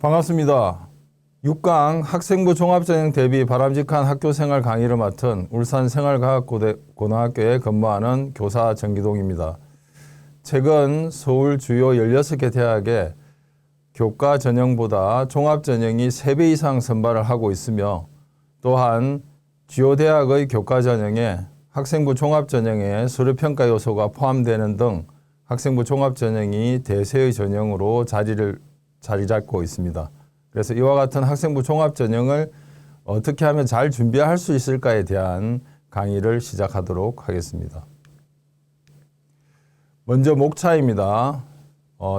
반갑습니다. 6강 학생부 종합전형 대비 바람직한 학교생활 강의를 맡은 울산생활과학고등학교에 근무하는 교사 정기동입니다. 최근 서울 주요 16개 대학에 교과 전형보다 종합전형이 3배 이상 선발을 하고 있으며 또한 주요 대학의 교과 전형에 학생부 종합전형에 서류평가 요소가 포함되는 등 학생부 종합전형이 대세의 전형으로 자리 잡고 있습니다. 그래서 이와 같은 학생부 종합전형을 어떻게 하면 잘 준비할 수 있을까에 대한 강의를 시작하도록 하겠습니다. 먼저 목차입니다.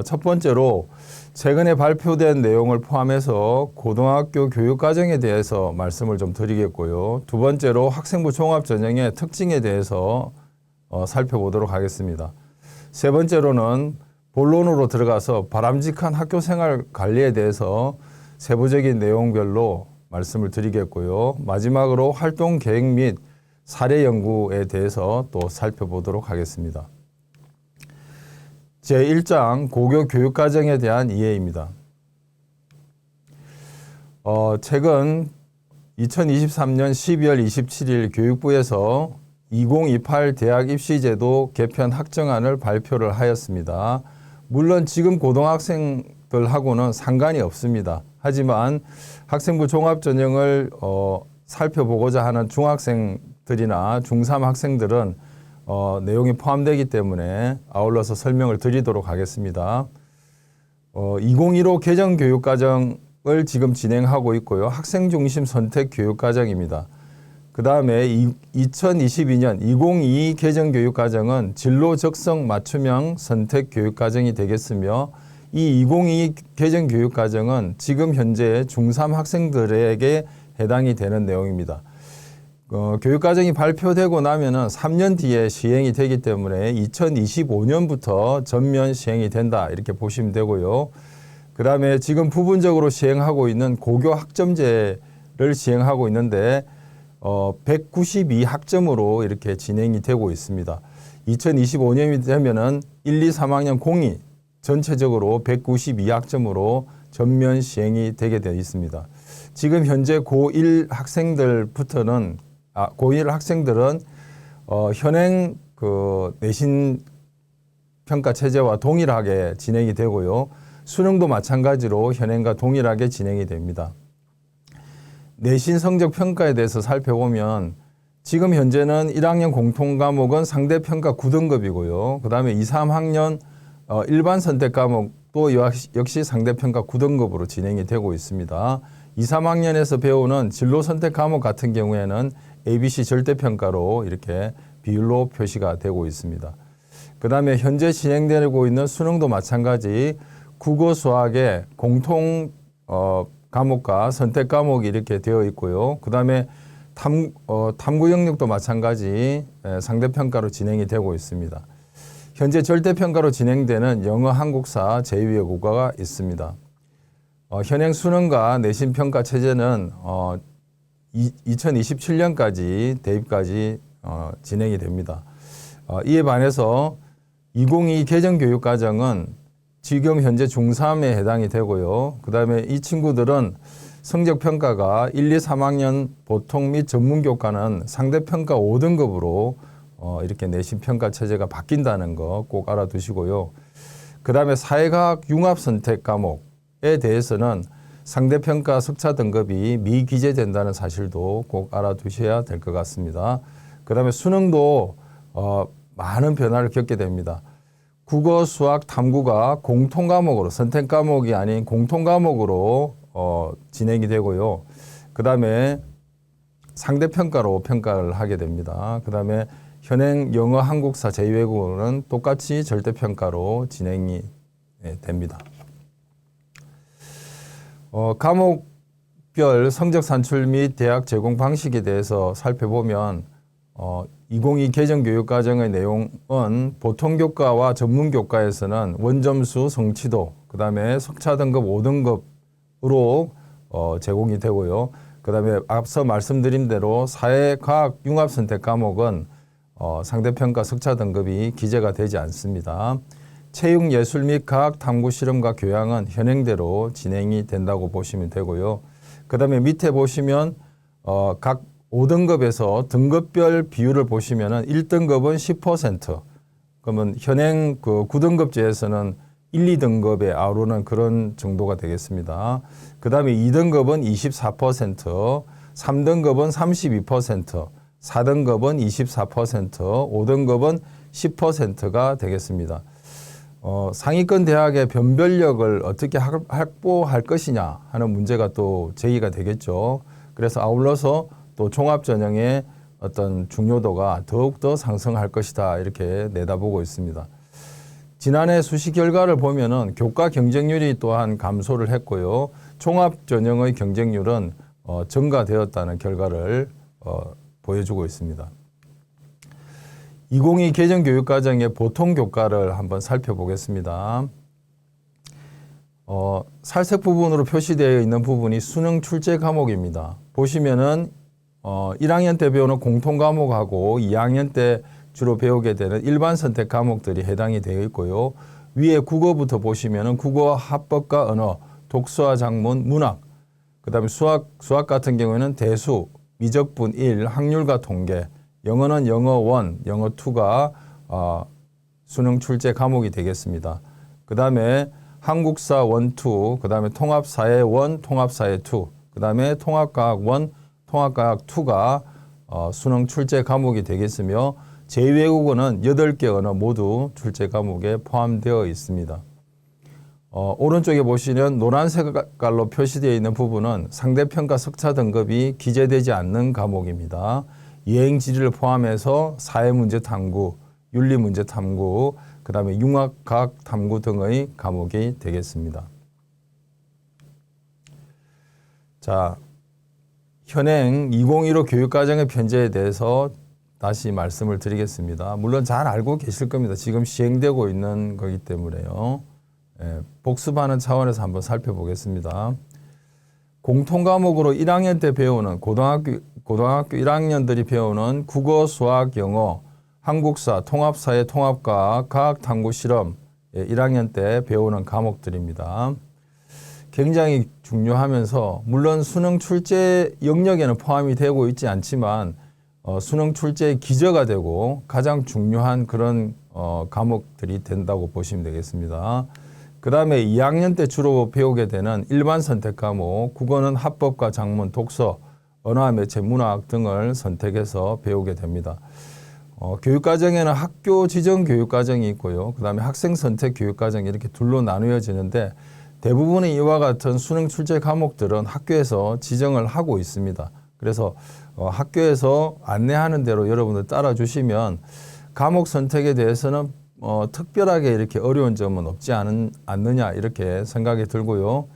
첫 번째로 최근에 발표된 내용을 포함해서 고등학교 교육과정에 대해서 말씀을 좀 드리겠고요. 두 번째로 학생부 종합전형의 특징에 대해서 살펴보도록 하겠습니다. 세 번째로는 본론으로 들어가서 바람직한 학교생활 관리에 대해서 세부적인 내용별로 말씀을 드리겠고요. 마지막으로 활동 계획 및 사례 연구에 대해서 또 살펴보도록 하겠습니다. 제1장 고교 교육과정에 대한 이해입니다. 최근 2023년 12월 27일 교육부에서 2028 대학 입시제도 개편 학정안을 발표를 하였습니다. 물론 지금 고등학생들하고는 상관이 없습니다. 하지만 학생부 종합전형을 살펴보고자 하는 중학생들이나 중3 학생들은 내용이 포함되기 때문에 아울러서 설명을 드리도록 하겠습니다. 2015 개정교육과정을 지금 진행하고 있고요. 학생중심 선택교육과정입니다. 그 다음에 2022년 2022 개정교육과정은 진로 적성 맞춤형 선택교육과정이 되겠으며 이 2022 개정교육과정은 지금 현재 중3 학생들에게 해당이 되는 내용입니다. 교육과정이 발표되고 나면은 3년 뒤에 시행이 되기 때문에 2025년부터 전면 시행이 된다 이렇게 보시면 되고요. 그 다음에 지금 부분적으로 시행하고 있는 고교 학점제를 시행하고 있는데 192학점으로 이렇게 진행이 되고 있습니다. 2025년이 되면은 1, 2, 3학년 공이 전체적으로 192학점으로 전면 시행이 되게 되어 있습니다. 지금 현재 고1 학생들은 현행 내신 평가 체제와 동일하게 진행이 되고요. 수능도 마찬가지로 현행과 동일하게 진행이 됩니다. 내신 성적 평가에 대해서 살펴보면 지금 현재는 1학년 공통 과목은 상대평가 9등급이고요. 그 다음에 2, 3학년 일반 선택 과목도 역시 상대평가 9등급으로 진행이 되고 있습니다. 2, 3학년에서 배우는 진로 선택 과목 같은 경우에는 ABC 절대평가로 이렇게 비율로 표시가 되고 있습니다. 그 다음에 현재 진행되고 있는 수능도 마찬가지 국어 수학의 공통 과목과 선택 과목이 이렇게 되어 있고요. 그 다음에 탐구 영역도 마찬가지 상대평가로 진행이 되고 있습니다. 현재 절대평가로 진행되는 영어, 한국사, 제2외국어가 있습니다. 현행 수능과 내신 평가 체제는 2027년까지 대입까지 진행이 됩니다. 이에 반해서 2022 개정교육과정은 지금 현재 중3에 해당이 되고요. 그 다음에 이 친구들은 성적평가가 1, 2, 3학년 보통 및 전문교과는 상대평가 5등급으로 이렇게 내신평가 체제가 바뀐다는 거 꼭 알아두시고요. 그 다음에 사회과학 융합선택 과목에 대해서는 상대평가 석차 등급이 미기재된다는 사실도 꼭 알아두셔야 될 것 같습니다. 그 다음에 수능도 많은 변화를 겪게 됩니다. 국어, 수학, 탐구가 공통 과목으로 선택 과목이 아닌 공통 과목으로 진행이 되고요. 그 다음에 상대평가로 평가를 하게 됩니다. 그 다음에 현행 영어, 한국사, 제2외국어는 똑같이 절대평가로 진행이 됩니다. 과목별 성적 산출 및 대학 제공 방식에 대해서 살펴보면 2022 개정교육과정의 내용은 보통교과와 전문교과에서는 원점수, 성취도, 그 다음에 석차 등급 5등급으로 제공이 되고요. 그 다음에 앞서 말씀드린 대로 사회과학 융합선택 과목은 상대평가 석차 등급이 기재가 되지 않습니다. 체육, 예술 및 과학, 탐구, 실험과 교양은 현행대로 진행이 된다고 보시면 되고요. 그 다음에 밑에 보시면 각 5등급에서 등급별 비율을 보시면은 1등급은 10%, 그러면 현행 그 9등급제에서는 1, 2등급에 아우르는 그런 정도가 되겠습니다. 그 다음에 2등급은 24%, 3등급은 32%, 4등급은 24%, 5등급은 10%가 되겠습니다. 상위권 대학의 변별력을 어떻게 확보할 것이냐 하는 문제가 또 제기가 되겠죠. 그래서 아울러서 또 종합전형의 어떤 중요도가 더욱더 상승할 것이다 이렇게 내다보고 있습니다. 지난해 수시 결과를 보면은 교과 경쟁률이 또한 감소를 했고요. 종합전형의 경쟁률은 증가되었다는 결과를 보여주고 있습니다. 2022 개정교육과정의 보통 교과를 한번 살펴보겠습니다. 살색 부분으로 표시되어 있는 부분이 수능 출제 과목입니다. 보시면은 1학년 때 배우는 공통 과목하고 2학년 때 주로 배우게 되는 일반 선택 과목들이 해당이 되어 있고요. 위에 국어부터 보시면은 국어, 합법과 언어, 독서와 작문, 문학, 그 다음에 수학 같은 경우에는 대수, 미적분 1, 확률과 통계, 영어는 영어 1, 영어 2가 수능 출제 과목이 되겠습니다. 그 다음에 한국사 1, 2, 그 다음에 통합사회 1, 통합사회 2, 그 다음에 통합과학 1, 통합과학 2가 수능 출제 과목이 되겠으며 제2외국어는 8개 언어 모두 출제 과목에 포함되어 있습니다. 오른쪽에 보시면 노란색 깔로 표시되어 있는 부분은 상대평가 석차 등급이 기재되지 않는 과목입니다. 여행지리를 포함해서 사회문제 탐구, 윤리문제 탐구, 그 다음에 융합과학 탐구 등의 과목이 되겠습니다. 자, 현행 2015 교육과정의 편제에 대해서 다시 말씀을 드리겠습니다. 물론 잘 알고 계실 겁니다. 지금 시행되고 있는 거기 때문에요. 복습하는 차원에서 한번 살펴보겠습니다. 공통과목으로 1학년 때 배우는 고등학교 1학년들이 배우는 국어, 수학, 영어, 한국사, 통합사회, 통합과학, 과학, 탐구, 실험 1학년 때 배우는 과목들입니다. 굉장히 중요하면서 물론 수능 출제 영역에는 포함이 되고 있지 않지만 수능 출제의 기저가 되고 가장 중요한 그런 과목들이 된다고 보시면 되겠습니다. 그 다음에 2학년 때 주로 배우게 되는 일반 선택 과목, 국어는 합법과 작문, 독서, 언어와 매체, 문학 등을 선택해서 배우게 됩니다. 교육과정에는 학교 지정 교육과정이 있고요. 그 다음에 학생 선택 교육과정이 이렇게 둘로 나누어지는데 대부분의 이와 같은 수능 출제 과목들은 학교에서 지정을 하고 있습니다. 그래서 학교에서 안내하는 대로 여러분들 따라주시면 과목 선택에 대해서는 특별하게 이렇게 어려운 점은 없지 않느냐 이렇게 생각이 들고요.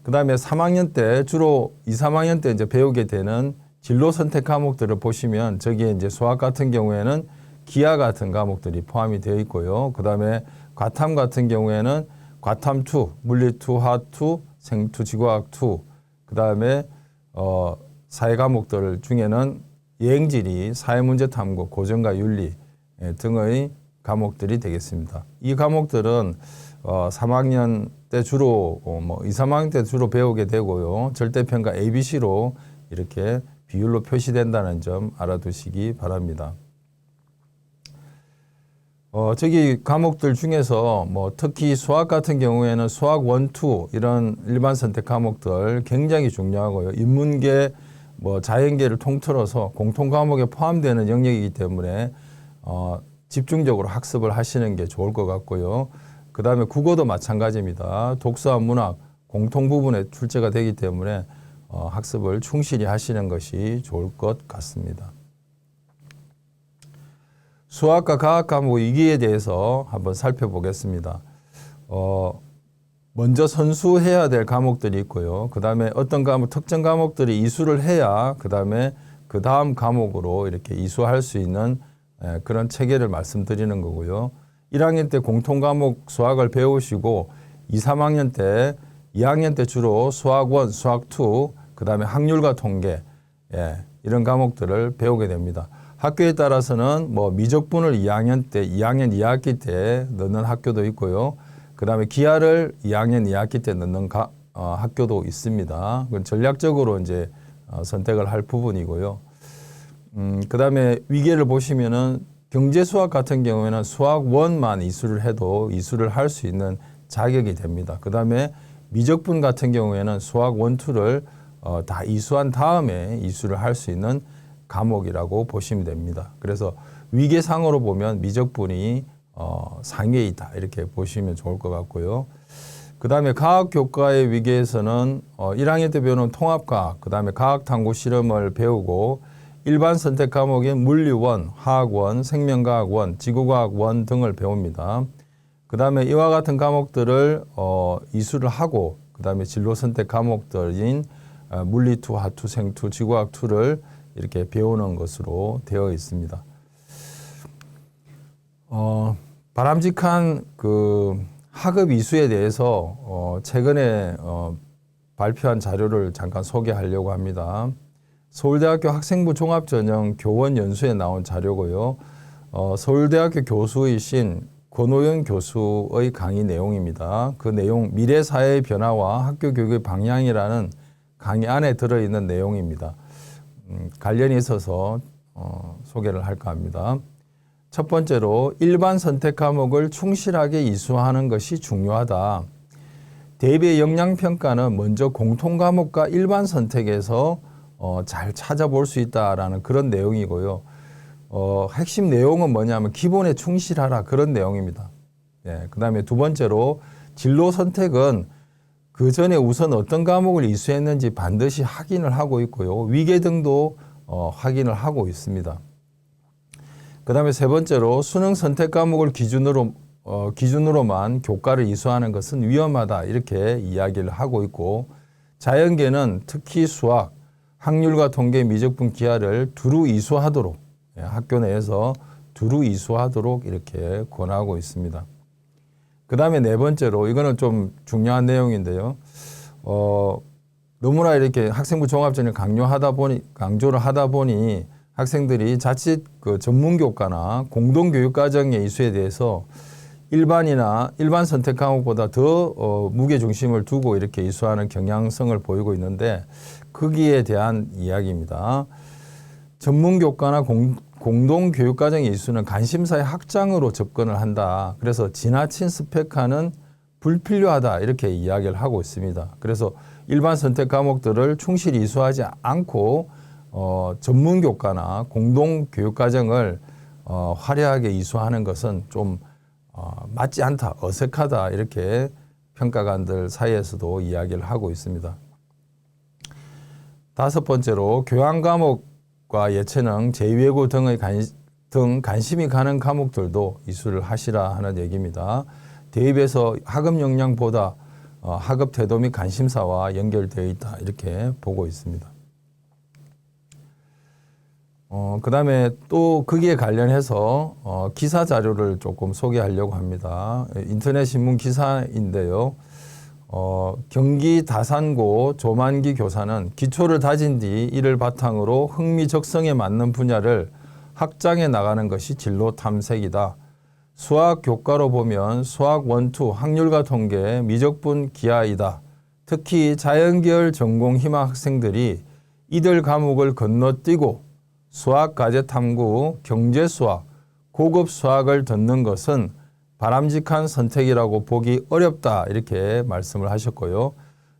그 다음에 3학년 때 주로 2, 3학년 때 이제 배우게 되는 진로 선택 과목들을 보시면 저기에 이제 수학 같은 경우에는 기하 같은 과목들이 포함이 되어 있고요. 그 다음에 과탐 같은 경우에는 과탐 2, 물리 2, 화학 2, 생 2, 지구화학 2, 그 다음에 사회 과목들 중에는 여행지리, 사회문제 탐구, 고전과 윤리 등의 과목들이 되겠습니다. 이 과목들은 3학년 때 주로 2, 3학년 때 주로 배우게 되고요. 절대평가 ABC로 이렇게 비율로 표시된다는 점 알아두시기 바랍니다. 저기 과목들 중에서 특히 수학 같은 경우에는 수학 1, 2 이런 일반 선택 과목들 굉장히 중요하고요. 인문계, 자연계를 통틀어서 공통 과목에 포함되는 영역이기 때문에 집중적으로 학습을 하시는 게 좋을 것 같고요. 그 다음에 국어도 마찬가지입니다. 독서와 문학 공통 부분에 출제가 되기 때문에 학습을 충실히 하시는 것이 좋을 것 같습니다. 수학과 과학 과목 이기에 대해서 한번 살펴보겠습니다. 먼저 선수해야 될 과목들이 있고요. 그 다음에 어떤 과목, 특정 과목들이 이수를 해야 그 다음 과목으로 이렇게 이수할 수 있는 그런 체계를 말씀드리는 거고요. 1학년 때 공통 과목 수학을 배우시고 2, 3학년 때 2학년 때 주로 수학 1, 수학 2, 그 다음에 확률과 통계 이런 과목들을 배우게 됩니다. 학교에 따라서는 뭐 미적분을 2학년 때, 2학년 2학기 때 넣는 학교도 있고요. 그다음에 기하를 2학년 2학기 때 넣는 학교도 있습니다. 그건 전략적으로 이제 선택을 할 부분이고요. 그다음에 위계를 보시면은 경제 수학 같은 경우에는 수학 1만 이수를 해도 이수를 할 수 있는 자격이 됩니다. 그다음에 미적분 같은 경우에는 수학 1, 2를 다 이수한 다음에 이수를 할 수 있는 과목이라고 보시면 됩니다. 그래서 위계상으로 보면 미적분이 상위에 있다 이렇게 보시면 좋을 것 같고요. 그 다음에 과학교과의 위계에서는 1학년 때 배우는 통합과학, 그 다음에 과학탐구 실험을 배우고 일반 선택 과목인 물리원, 화학원, 생명과학원, 지구과학원 등을 배웁니다. 그 다음에 이와 같은 과목들을 이수를 하고 그 다음에 진로 선택 과목들인 물리2, 화투, 생투, 지구과학2를 이렇게 배우는 것으로 되어 있습니다. 바람직한 그 학업 이수에 대해서 최근에 발표한 자료를 잠깐 소개하려고 합니다. 서울대학교 학생부 종합전형 교원 연수에 나온 자료고요. 서울대학교 교수이신 권호연 교수의 강의 내용입니다. 그 내용 미래 사회의 변화와 학교 교육의 방향이라는 강의 안에 들어있는 내용입니다. 관련이 있어서 소개를 할까 합니다. 첫 번째로 일반 선택 과목을 충실하게 이수하는 것이 중요하다. 대입의 역량평가는 먼저 공통 과목과 일반 선택에서 잘 찾아볼 수 있다라는 그런 내용이고요. 핵심 내용은 뭐냐면 기본에 충실하라 그런 내용입니다. 예, 그 다음에 두 번째로 진로 선택은 그 전에 우선 어떤 과목을 이수했는지 반드시 확인을 하고 있고요. 위계 등도 확인을 하고 있습니다. 그 다음에 세 번째로 수능 선택 과목을 기준으로만 교과를 이수하는 것은 위험하다 이렇게 이야기를 하고 있고 자연계는 특히 수학, 확률과 통계, 미적분, 기하를 두루 이수하도록 학교 내에서 두루 이수하도록 이렇게 권하고 있습니다. 그 다음에 네 번째로 이거는 좀 중요한 내용인데요. 너무나 이렇게 학생부 종합전을 강조를 하다 보니 학생들이 자칫 그 전문교과나 공동교육과정의 이수에 대해서 일반 선택 과목보다 더 무게 중심을 두고 이렇게 이수하는 경향성을 보이고 있는데 거기에 대한 이야기입니다. 전문교과나 공동교육과정의 이수는 관심사의 확장으로 접근을 한다. 그래서 지나친 스펙화는 불필요하다 이렇게 이야기를 하고 있습니다. 그래서 일반 선택 과목들을 충실히 이수하지 않고 전문교과나 공동교육과정을 화려하게 이수하는 것은 좀 맞지 않다, 어색하다 이렇게 평가관들 사이에서도 이야기를 하고 있습니다. 다섯 번째로 교양 과목과 예체능, 제2외고 등 관심이 가는 과목들도 이수를 하시라 하는 얘기입니다. 대입에서 학업 역량보다 학업 태도 및 관심사와 연결되어 있다 이렇게 보고 있습니다. 그 다음에 또 거기에 관련해서 기사 자료를 조금 소개하려고 합니다. 인터넷 신문 기사인데요. 경기 다산고 조만기 교사는 기초를 다진 뒤 이를 바탕으로 흥미적성에 맞는 분야를 확장해 나가는 것이 진로 탐색이다. 수학 교과로 보면 수학 1, 2, 확률과 통계, 미적분, 기하이다. 특히 자연계열 전공 희망 학생들이 이들 과목을 건너뛰고 수학 과제 탐구, 경제 수학, 고급 수학을 듣는 것은 바람직한 선택이라고 보기 어렵다 이렇게 말씀을 하셨고요.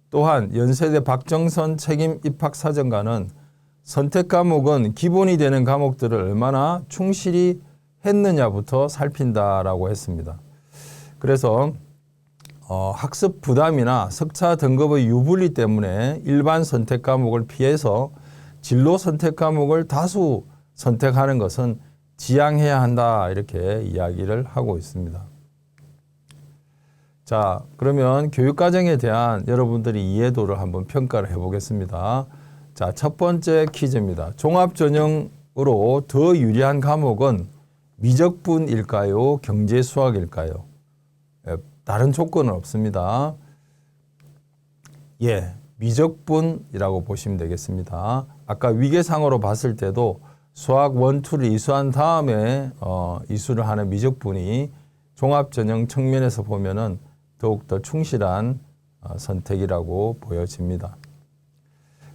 또한 연세대 박정선 책임 입학사정관은 선택 과목은 기본이 되는 과목들을 얼마나 충실히 했느냐부터 살핀다라고 했습니다. 그래서 학습 부담이나 석차 등급의 유불리 때문에 일반 선택 과목을 피해서 진로 선택 과목을 다수 선택하는 것은 지양해야 한다 이렇게 이야기를 하고 있습니다. 자, 그러면 교육과정에 대한 여러분들이 이해도를 한번 평가를 해보겠습니다. 자, 첫 번째 퀴즈입니다. 종합전형으로 더 유리한 과목은 미적분일까요? 경제수학일까요? 다른 조건은 없습니다. 예, 미적분이라고 보시면 되겠습니다. 아까 위계상으로 봤을 때도 수학 1, 2를 이수한 다음에 이수를 하는 미적분이 종합전형 측면에서 보면은 더욱더 충실한 선택이라고 보여집니다.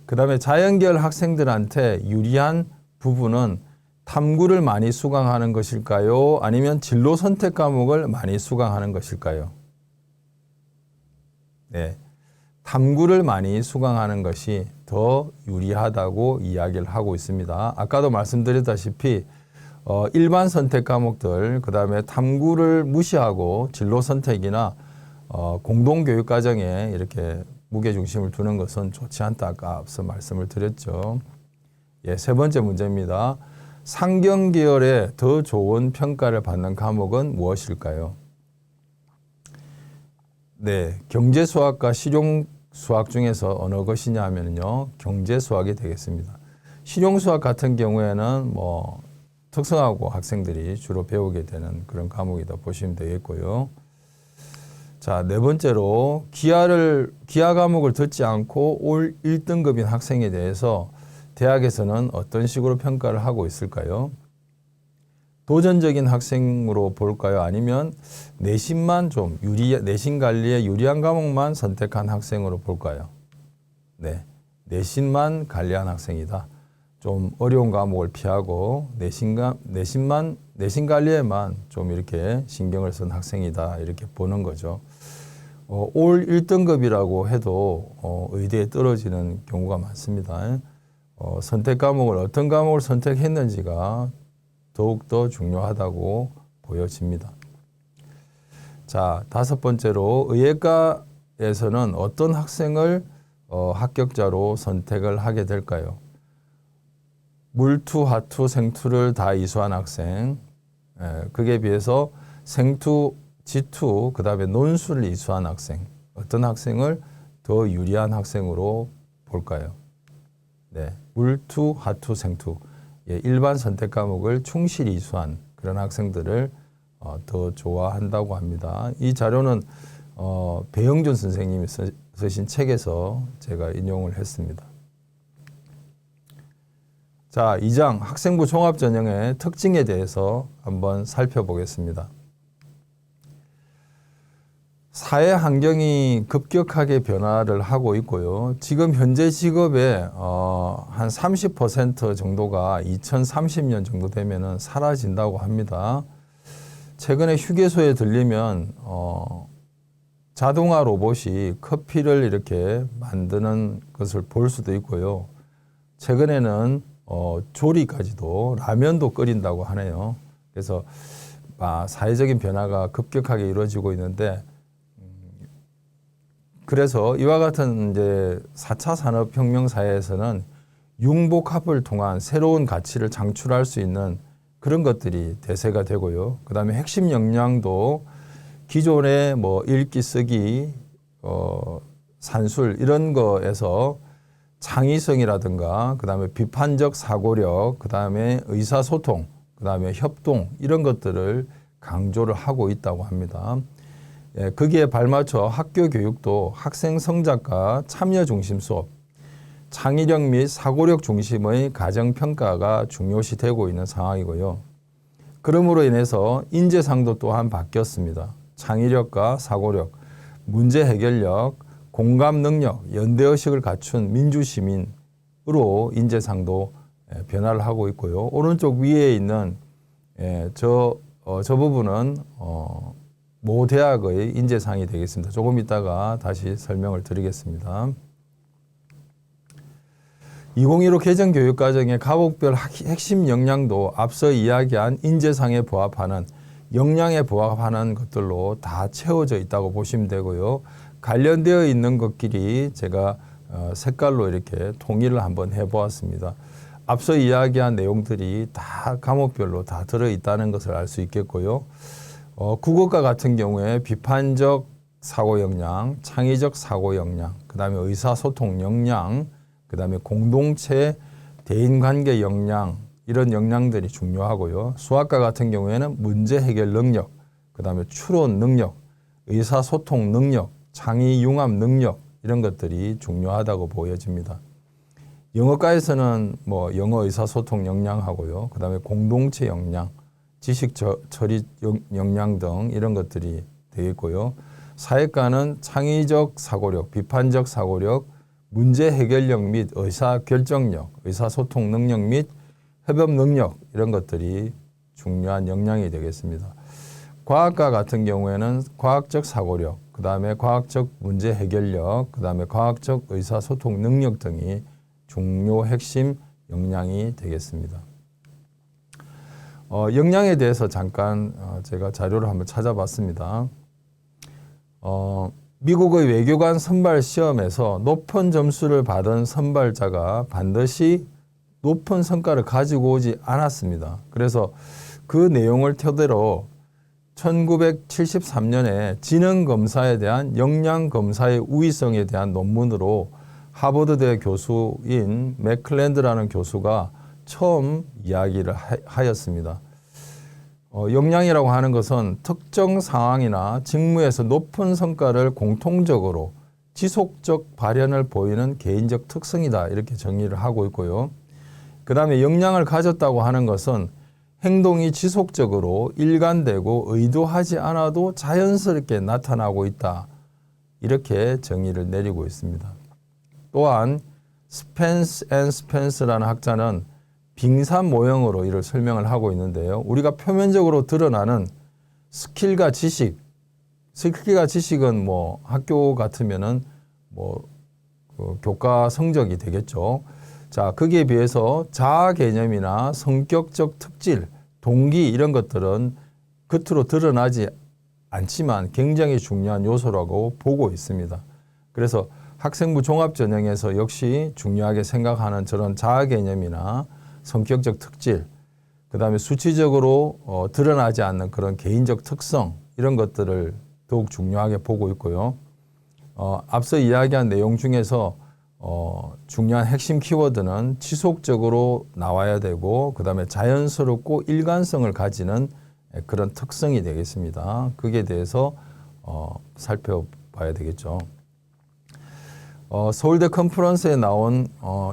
그 다음에 자연계열 학생들한테 유리한 부분은 탐구를 많이 수강하는 것일까요? 아니면 진로 선택 과목을 많이 수강하는 것일까요? 네, 탐구를 많이 수강하는 것이 더 유리하다고 이야기를 하고 있습니다. 아까도 말씀드렸다시피 일반 선택 과목들, 그 다음에 탐구를 무시하고 진로 선택이나 공동교육 과정에 이렇게 무게중심을 두는 것은 좋지 않다. 아까 앞서 말씀을 드렸죠. 예, 세 번째 문제입니다. 상경계열에 더 좋은 평가를 받는 과목은 무엇일까요? 네, 경제수학과 실용수학 중에서 어느 것이냐 하면요, 경제수학이 되겠습니다. 실용수학 같은 경우에는 특성화고 학생들이 주로 배우게 되는 그런 과목이다 보시면 되겠고요. 자, 네 번째로 기하 과목을 듣지 않고 올 1등급인 학생에 대해서 대학에서는 어떤 식으로 평가를 하고 있을까요? 도전적인 학생으로 볼까요? 아니면 내신만 좀 내신 관리에 유리한 과목만 선택한 학생으로 볼까요? 네, 내신만 관리한 학생이다. 좀 어려운 과목을 피하고 내신 관리에만 좀 이렇게 신경을 쓴 학생이다. 이렇게 보는 거죠. 올 1등급이라고 해도 의대에 떨어지는 경우가 많습니다. 선택 과목을 어떤 과목을 선택했는지가 더욱더 중요하다고 보여집니다. 자, 다섯 번째로 의예과에서는 어떤 학생을 합격자로 선택을 하게 될까요? 물투, 화투, 생투를 다 이수한 학생, 그에 비해서 생투, 지투, 그 다음에 논술을 이수한 학생, 어떤 학생을 더 유리한 학생으로 볼까요? 네, 물투, 화투, 생투, 일반 선택 과목을 충실히 이수한 그런 학생들을 더 좋아한다고 합니다. 이 자료는 배영준 선생님이 쓰신 책에서 제가 인용을 했습니다. 자, 2장 학생부 종합전형의 특징에 대해서 한번 살펴보겠습니다. 사회 환경이 급격하게 변화를 하고 있고요. 지금 현재 직업의 한 30% 정도가 2030년 정도 되면은 사라진다고 합니다. 최근에 휴게소에 들리면 자동화 로봇이 커피를 이렇게 만드는 것을 볼 수도 있고요. 최근에는 조리까지도 라면도 끓인다고 하네요. 그래서 사회적인 변화가 급격하게 이루어지고 있는데, 그래서 이와 같은 이제 4차 산업혁명 사회에서는 융복합을 통한 새로운 가치를 창출할 수 있는 그런 것들이 대세가 되고요. 그 다음에 핵심 역량도 기존의 읽기, 쓰기, 산술 이런 거에서 창의성이라든가, 그 다음에 비판적 사고력, 그 다음에 의사소통, 그 다음에 협동 이런 것들을 강조를 하고 있다고 합니다. 거기에 발맞춰 학교 교육도 학생 성장과 참여 중심 수업, 창의력 및 사고력 중심의 가정 평가가 중요시 되고 있는 상황이고요. 그러므로 인해서 인재상도 또한 바뀌었습니다. 창의력과 사고력, 문제 해결력, 공감 능력, 연대의식을 갖춘 민주시민으로 인재상도 변화를 하고 있고요. 오른쪽 위에 있는 저 부분은 모 대학의 인재상이 되겠습니다. 조금 이따가 다시 설명을 드리겠습니다. 2015 개정교육과정의 과목별 핵심 역량도 앞서 이야기한 인재상에 부합하는 역량에 부합하는 것들로 다 채워져 있다고 보시면 되고요. 관련되어 있는 것끼리 제가 색깔로 이렇게 통일을 한번 해보았습니다. 앞서 이야기한 내용들이 다 과목별로 다 들어있다는 것을 알 수 있겠고요. 국어과 같은 경우에 비판적 사고 역량, 창의적 사고 역량, 그 다음에 의사소통 역량, 그 다음에 공동체 대인관계 역량, 이런 역량들이 중요하고요. 수학과 같은 경우에는 문제 해결 능력, 그 다음에 추론 능력, 의사소통 능력, 창의 융합 능력, 이런 것들이 중요하다고 보여집니다. 영어과에서는 뭐 영어 의사소통 역량하고요. 그다음에 공동체 역량, 지식 처리 역량 등 이런 것들이 되겠고요. 사회과는 창의적 사고력, 비판적 사고력, 문제 해결력 및 의사 결정력, 의사소통 능력 및 협업 능력 이런 것들이 중요한 역량이 되겠습니다. 과학과 같은 경우에는 과학적 사고력, 그 다음에 과학적 문제 해결력, 그 다음에 과학적 의사소통 능력 등이 중요 핵심 역량이 되겠습니다. 역량에 대해서 잠깐 제가 자료를 한번 찾아봤습니다. 미국의 외교관 선발 시험에서 높은 점수를 받은 선발자가 반드시 높은 성과를 가지고 오지 않았습니다. 그래서 그 내용을 토대로 1973년에 지능검사에 대한 역량검사의 우위성에 대한 논문으로 하버드대 교수인 맥클랜드라는 교수가 처음 이야기를 하였습니다. 역량이라고 하는 것은 특정 상황이나 직무에서 높은 성과를 공통적으로 지속적 발현을 보이는 개인적 특성이다. 이렇게 정의를 하고 있고요. 그 다음에 역량을 가졌다고 하는 것은 행동이 지속적으로 일관되고 의도하지 않아도 자연스럽게 나타나고 있다. 이렇게 정의를 내리고 있습니다. 또한 스펜스 앤 스펜스라는 학자는 빙산 모형으로 이를 설명을 하고 있는데요. 우리가 표면적으로 드러나는 스킬과 지식은 뭐 학교 같으면은 뭐 교과 성적이 되겠죠. 자, 거기에 비해서 자아 개념이나 성격적 특질, 동기 이런 것들은 겉으로 드러나지 않지만 굉장히 중요한 요소라고 보고 있습니다. 그래서 학생부 종합전형에서 역시 중요하게 생각하는 저런 자아 개념이나 성격적 특질, 그 다음에 수치적으로 드러나지 않는 그런 개인적 특성 이런 것들을 더욱 중요하게 보고 있고요. 앞서 이야기한 내용 중에서 중요한 핵심 키워드는 지속적으로 나와야 되고 그 다음에 자연스럽고 일관성을 가지는 그런 특성이 되겠습니다. 거기에 대해서 살펴봐야 되겠죠. 서울대 컨퍼런스에 나온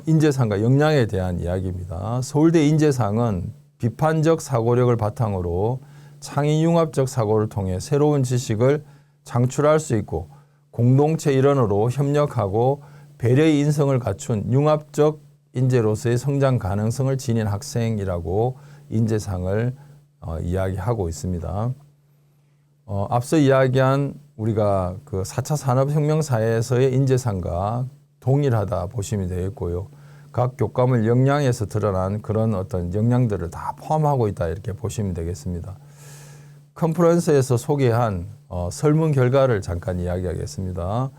인재상과 역량에 대한 이야기입니다. 서울대 인재상은 비판적 사고력을 바탕으로 창의융합적 사고를 통해 새로운 지식을 창출할 수 있고 공동체 일원으로 협력하고 배려의 인성을 갖춘 융합적 인재로서의 성장 가능성을 지닌 학생이라고 인재상을 이야기하고 있습니다. 앞서 이야기한 우리가 그 4차 산업혁명 사회에서의 인재상과 동일하다 보시면 되겠고요. 각 교과물 역량에서 드러난 그런 어떤 역량들을 다 포함하고 있다 이렇게 보시면 되겠습니다. 컨퍼런스에서 소개한 설문 결과를 잠깐 이야기하겠습니다.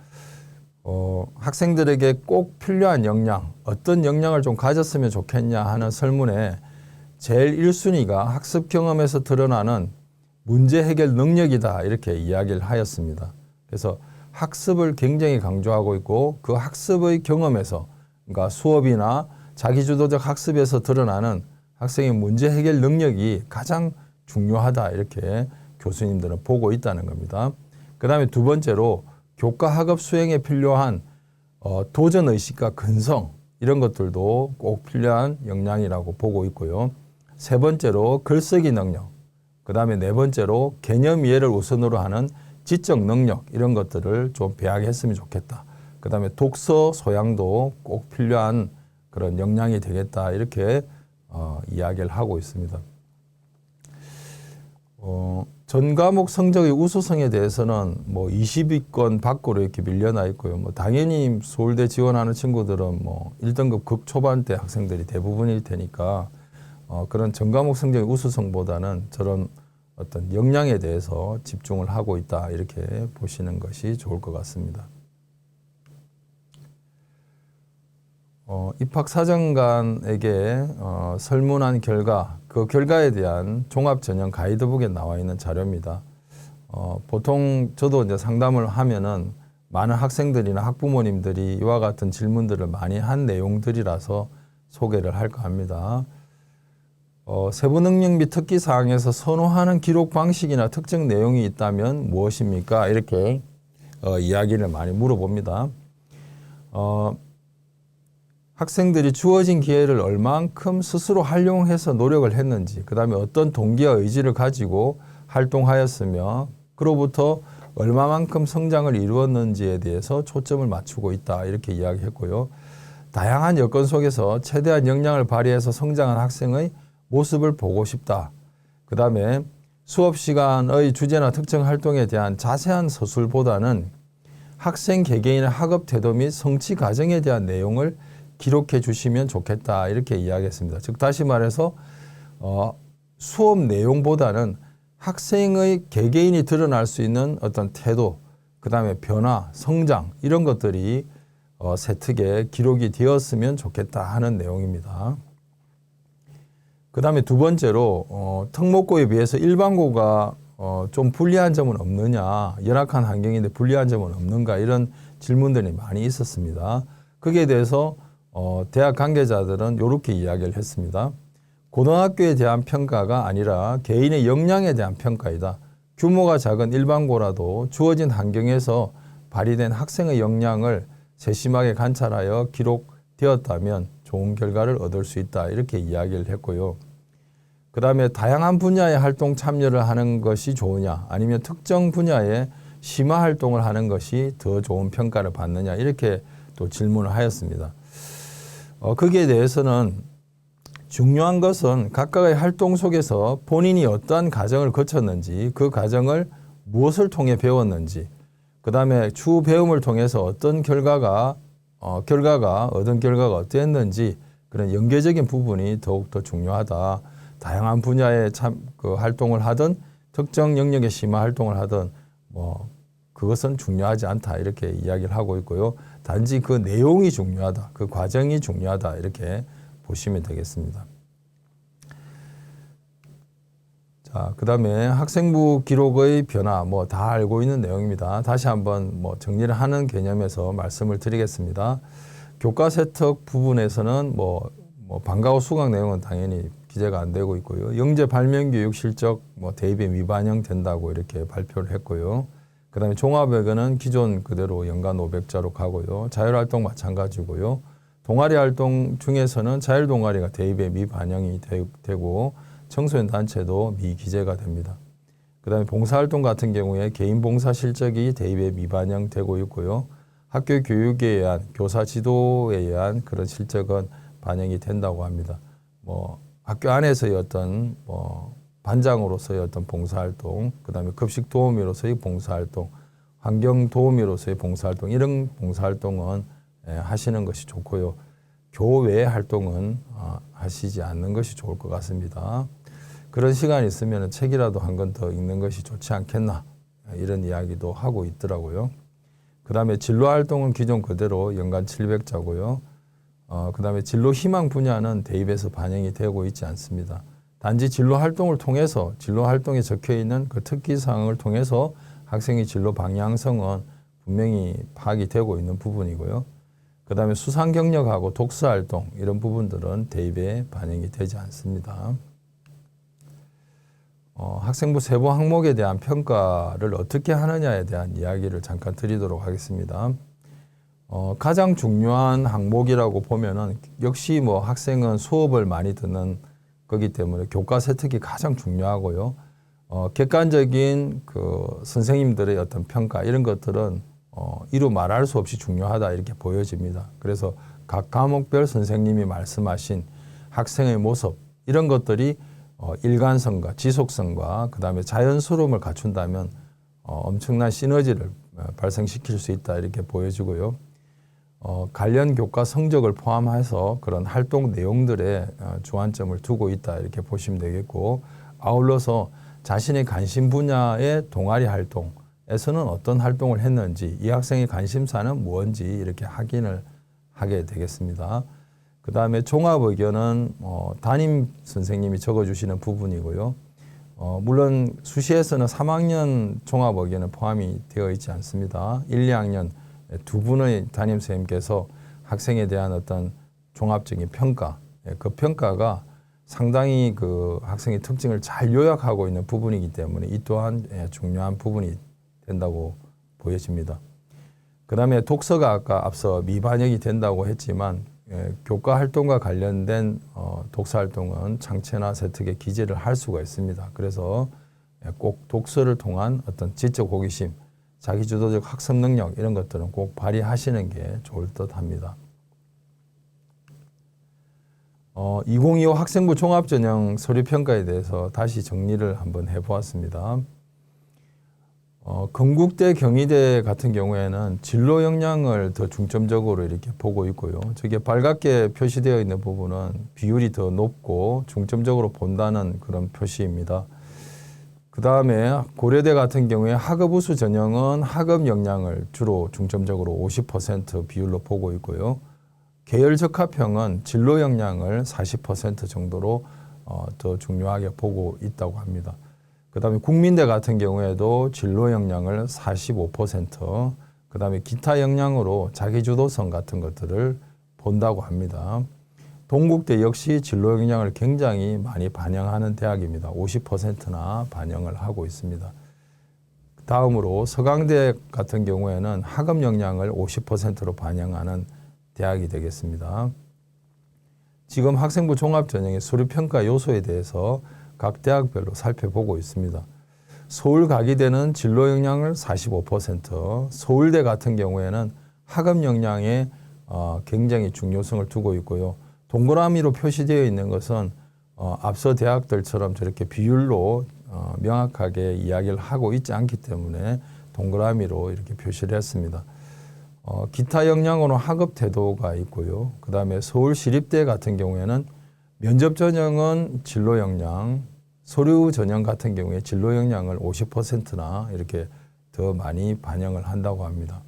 학생들에게 꼭 필요한 역량, 어떤 역량을 좀 가졌으면 좋겠냐 하는 설문에 제일 1순위가 학습 경험에서 드러나는 문제 해결 능력이다 이렇게 이야기를 하였습니다. 그래서 학습을 굉장히 강조하고 있고 그 학습의 경험에서 그러니까 수업이나 자기주도적 학습에서 드러나는 학생의 문제 해결 능력이 가장 중요하다 이렇게 교수님들은 보고 있다는 겁니다. 그 다음에 두 번째로 교과 학업 수행에 필요한 도전의식과 근성 이런 것들도 꼭 필요한 역량이라고 보고 있고요. 세 번째로 글쓰기 능력, 그 다음에 네 번째로 개념 이해를 우선으로 하는 지적 능력 이런 것들을 좀 배양했으면 좋겠다. 그 다음에 독서 소양도 꼭 필요한 그런 역량이 되겠다 이렇게 이야기를 하고 있습니다. 전 과목 성적의 우수성에 대해서는 뭐 20위권 밖으로 이렇게 밀려나 있고요. 뭐 당연히 서울대 지원하는 친구들은 뭐 1등급 극초반대 학생들이 대부분일 테니까 그런 전 과목 성적의 우수성보다는 저런 어떤 역량에 대해서 집중을 하고 있다 이렇게 보시는 것이 좋을 것 같습니다. 입학사정관에게 설문한 결과, 그 결과에 대한 종합전형 가이드북에 나와 있는 자료입니다. 보통 저도 이제 상담을 하면은 많은 학생들이나 학부모님들이 이와 같은 질문들을 많이 한 내용들이라서 소개를 할까 합니다. 세부 능력 및 특기 사항에서 선호하는 기록 방식이나 특정 내용이 있다면 무엇입니까? 이렇게 이야기를 많이 물어봅니다. 학생들이 주어진 기회를 얼만큼 스스로 활용해서 노력을 했는지, 그 다음에 어떤 동기와 의지를 가지고 활동하였으며 그로부터 얼마만큼 성장을 이루었는지에 대해서 초점을 맞추고 있다 이렇게 이야기했고요. 다양한 여건 속에서 최대한 역량을 발휘해서 성장한 학생의 모습을 보고 싶다. 그 다음에 수업 시간의 주제나 특정 활동에 대한 자세한 서술보다는 학생 개개인의 학업 태도 및 성취 과정에 대한 내용을 기록해 주시면 좋겠다 이렇게 이야기했습니다. 즉 다시 말해서 수업 내용보다는 학생의 개개인이 드러날 수 있는 어떤 태도, 그 다음에 변화, 성장 이런 것들이 세특에 기록이 되었으면 좋겠다 하는 내용입니다. 그 다음에 두 번째로 특목고에 비해서 일반고가 좀 불리한 점은 없느냐, 열악한 환경인데 불리한 점은 없는가 이런 질문들이 많이 있었습니다. 거기에 대해서 대학 관계자들은 이렇게 이야기를 했습니다. 고등학교에 대한 평가가 아니라 개인의 역량에 대한 평가이다. 규모가 작은 일반고라도 주어진 환경에서 발휘된 학생의 역량을 세심하게 관찰하여 기록되었다면 좋은 결과를 얻을 수 있다. 이렇게 이야기를 했고요. 그 다음에 다양한 분야의 활동 참여를 하는 것이 좋으냐 아니면 특정 분야의 심화 활동을 하는 것이 더 좋은 평가를 받느냐 이렇게 또 질문을 하였습니다. 거기에 대해서는 중요한 것은 각각의 활동 속에서 본인이 어떠한 과정을 거쳤는지 그 과정을 무엇을 통해 배웠는지 그 다음에 추후 배움을 통해서 어떤 결과가 얻은 결과가 어땠는지 그런 연계적인 부분이 더욱더 중요하다. 다양한 분야의 활동을 하든 특정 영역의 심화 활동을 하든 그것은 중요하지 않다 이렇게 이야기를 하고 있고요. 단지 그 내용이 중요하다. 그 과정이 중요하다 이렇게 보시면 되겠습니다. 자, 그 다음에 학생부 기록의 변화 다 알고 있는 내용입니다. 다시 한번 정리를 하는 개념에서 말씀을 드리겠습니다. 교과 세특 부분에서는 방과 후 수강 내용은 당연히 기재가 안 되고 있고요. 영재 발명 교육 실적 대입에 미반영된다고 이렇게 발표를 했고요. 그 다음에 종합외교는 기존 그대로 연간 500자로 가고요. 자율활동 마찬가지고요. 동아리 활동 중에서는 자율동아리가 대입에 미반영이 되고 청소년 단체도 미기재가 됩니다. 그 다음에 봉사활동 같은 경우에 개인 봉사 실적이 대입에 미반영되고 있고요. 학교 교육에 의한 교사 지도에 의한 그런 실적은 반영이 된다고 합니다. 학교 안에서의 어떤 반장으로서의 어떤 봉사활동, 그 다음에 급식 도우미로서의 봉사활동, 환경 도우미로서의 봉사활동 이런 봉사활동은 하시는 것이 좋고요. 교외 활동은 하시지 않는 것이 좋을 것 같습니다. 그런 시간이 있으면 책이라도 한 권 더 읽는 것이 좋지 않겠나 이런 이야기도 하고 있더라고요. 그 다음에 진로 활동은 기존 그대로 연간 700자고요. 그 다음에 진로 희망 분야는 대입에서 반영이 되고 있지 않습니다. 단지 진로 활동을 통해서 진로 활동에 적혀 있는 그 특기 사항을 통해서 학생의 진로 방향성은 분명히 파악이 되고 있는 부분이고요. 그 다음에 수상 경력하고 독서 활동 이런 부분들은 대입에 반영이 되지 않습니다. 학생부 세부 항목에 대한 평가를 어떻게 하느냐에 대한 이야기를 잠깐 드리도록 하겠습니다. 가장 중요한 항목이라고 보면은 역시 학생은 수업을 많이 듣는 거기 때문에 교과 세특이 가장 중요하고요. 객관적인 그 선생님들의 어떤 평가 이런 것들은 이루 말할 수 없이 중요하다 이렇게 보여집니다. 그래서 각 과목별 선생님이 말씀하신 학생의 모습 이런 것들이 일관성과 지속성과 그 다음에 자연스러움을 갖춘다면 엄청난 시너지를 발생시킬 수 있다 이렇게 보여지고요. 관련 교과 성적을 포함해서 그런 활동 내용들에 주안점을 두고 있다 이렇게 보시면 되겠고 아울러서 자신의 관심 분야의 동아리 활동에서는 어떤 활동을 했는지 이 학생의 관심사는 무엇인지 이렇게 확인을 하게 되겠습니다. 그 다음에 종합의견은 담임 선생님이 적어주시는 부분이고요. 물론 수시에서는 3학년 종합의견은 포함이 되어 있지 않습니다. 1, 2학년 두 분의 담임 선생님께서 학생에 대한 어떤 종합적인 평가, 그 평가가 상당히 그 학생의 특징을 잘 요약하고 있는 부분이기 때문에 이 또한 중요한 부분이 된다고 보여집니다. 그 다음에 독서가 아까 앞서 미반영이 된다고 했지만 교과 활동과 관련된 독서 활동은 창체나 세특에 기재를 할 수가 있습니다. 그래서 꼭 독서를 통한 어떤 지적 호기심, 자기주도적 학습 능력 이런 것들은 꼭 발휘하시는 게 좋을 듯 합니다. 2025 학생부 종합전형 서류평가에 대해서 다시 정리를 한번 해보았습니다. 건국대, 경희대 같은 경우에는 진로 역량을 더 중점적으로 이렇게 보고 있고요. 저게 빨갛게 표시되어 있는 부분은 비율이 더 높고 중점적으로 본다는 그런 표시입니다. 그 다음에 고려대 같은 경우에 학업 우수 전형은 학업 역량을 주로 중점적으로 50% 비율로 보고 있고요. 계열 적합형은 진로 역량을 40% 정도로 더 중요하게 보고 있다고 합니다. 그 다음에 국민대 같은 경우에도 진로 역량을 45%, 그 다음에 기타 역량으로 자기주도성 같은 것들을 본다고 합니다. 동국대 역시 진로 역량을 굉장히 많이 반영하는 대학입니다. 50%나 반영을 하고 있습니다. 다음으로 서강대 같은 경우에는 학업 역량을 50%로 반영하는 대학이 되겠습니다. 지금 학생부 종합전형의 서류평가 요소에 대해서 각 대학별로 살펴보고 있습니다. 서울가기대는 진로 역량을 45%, 서울대 같은 경우에는 학업 역량에 굉장히 중요성을 두고 있고요. 동그라미로 표시되어 있는 것은 앞서 대학들처럼 저렇게 비율로 명확하게 이야기를 하고 있지 않기 때문에 동그라미로 이렇게 표시를 했습니다. 기타 역량으로 학업 태도가 있고요. 그 다음에 서울시립대 같은 경우에는 면접 전형은 진로 역량, 서류 전형 같은 경우에 진로 역량을 50%나 이렇게 더 많이 반영을 한다고 합니다.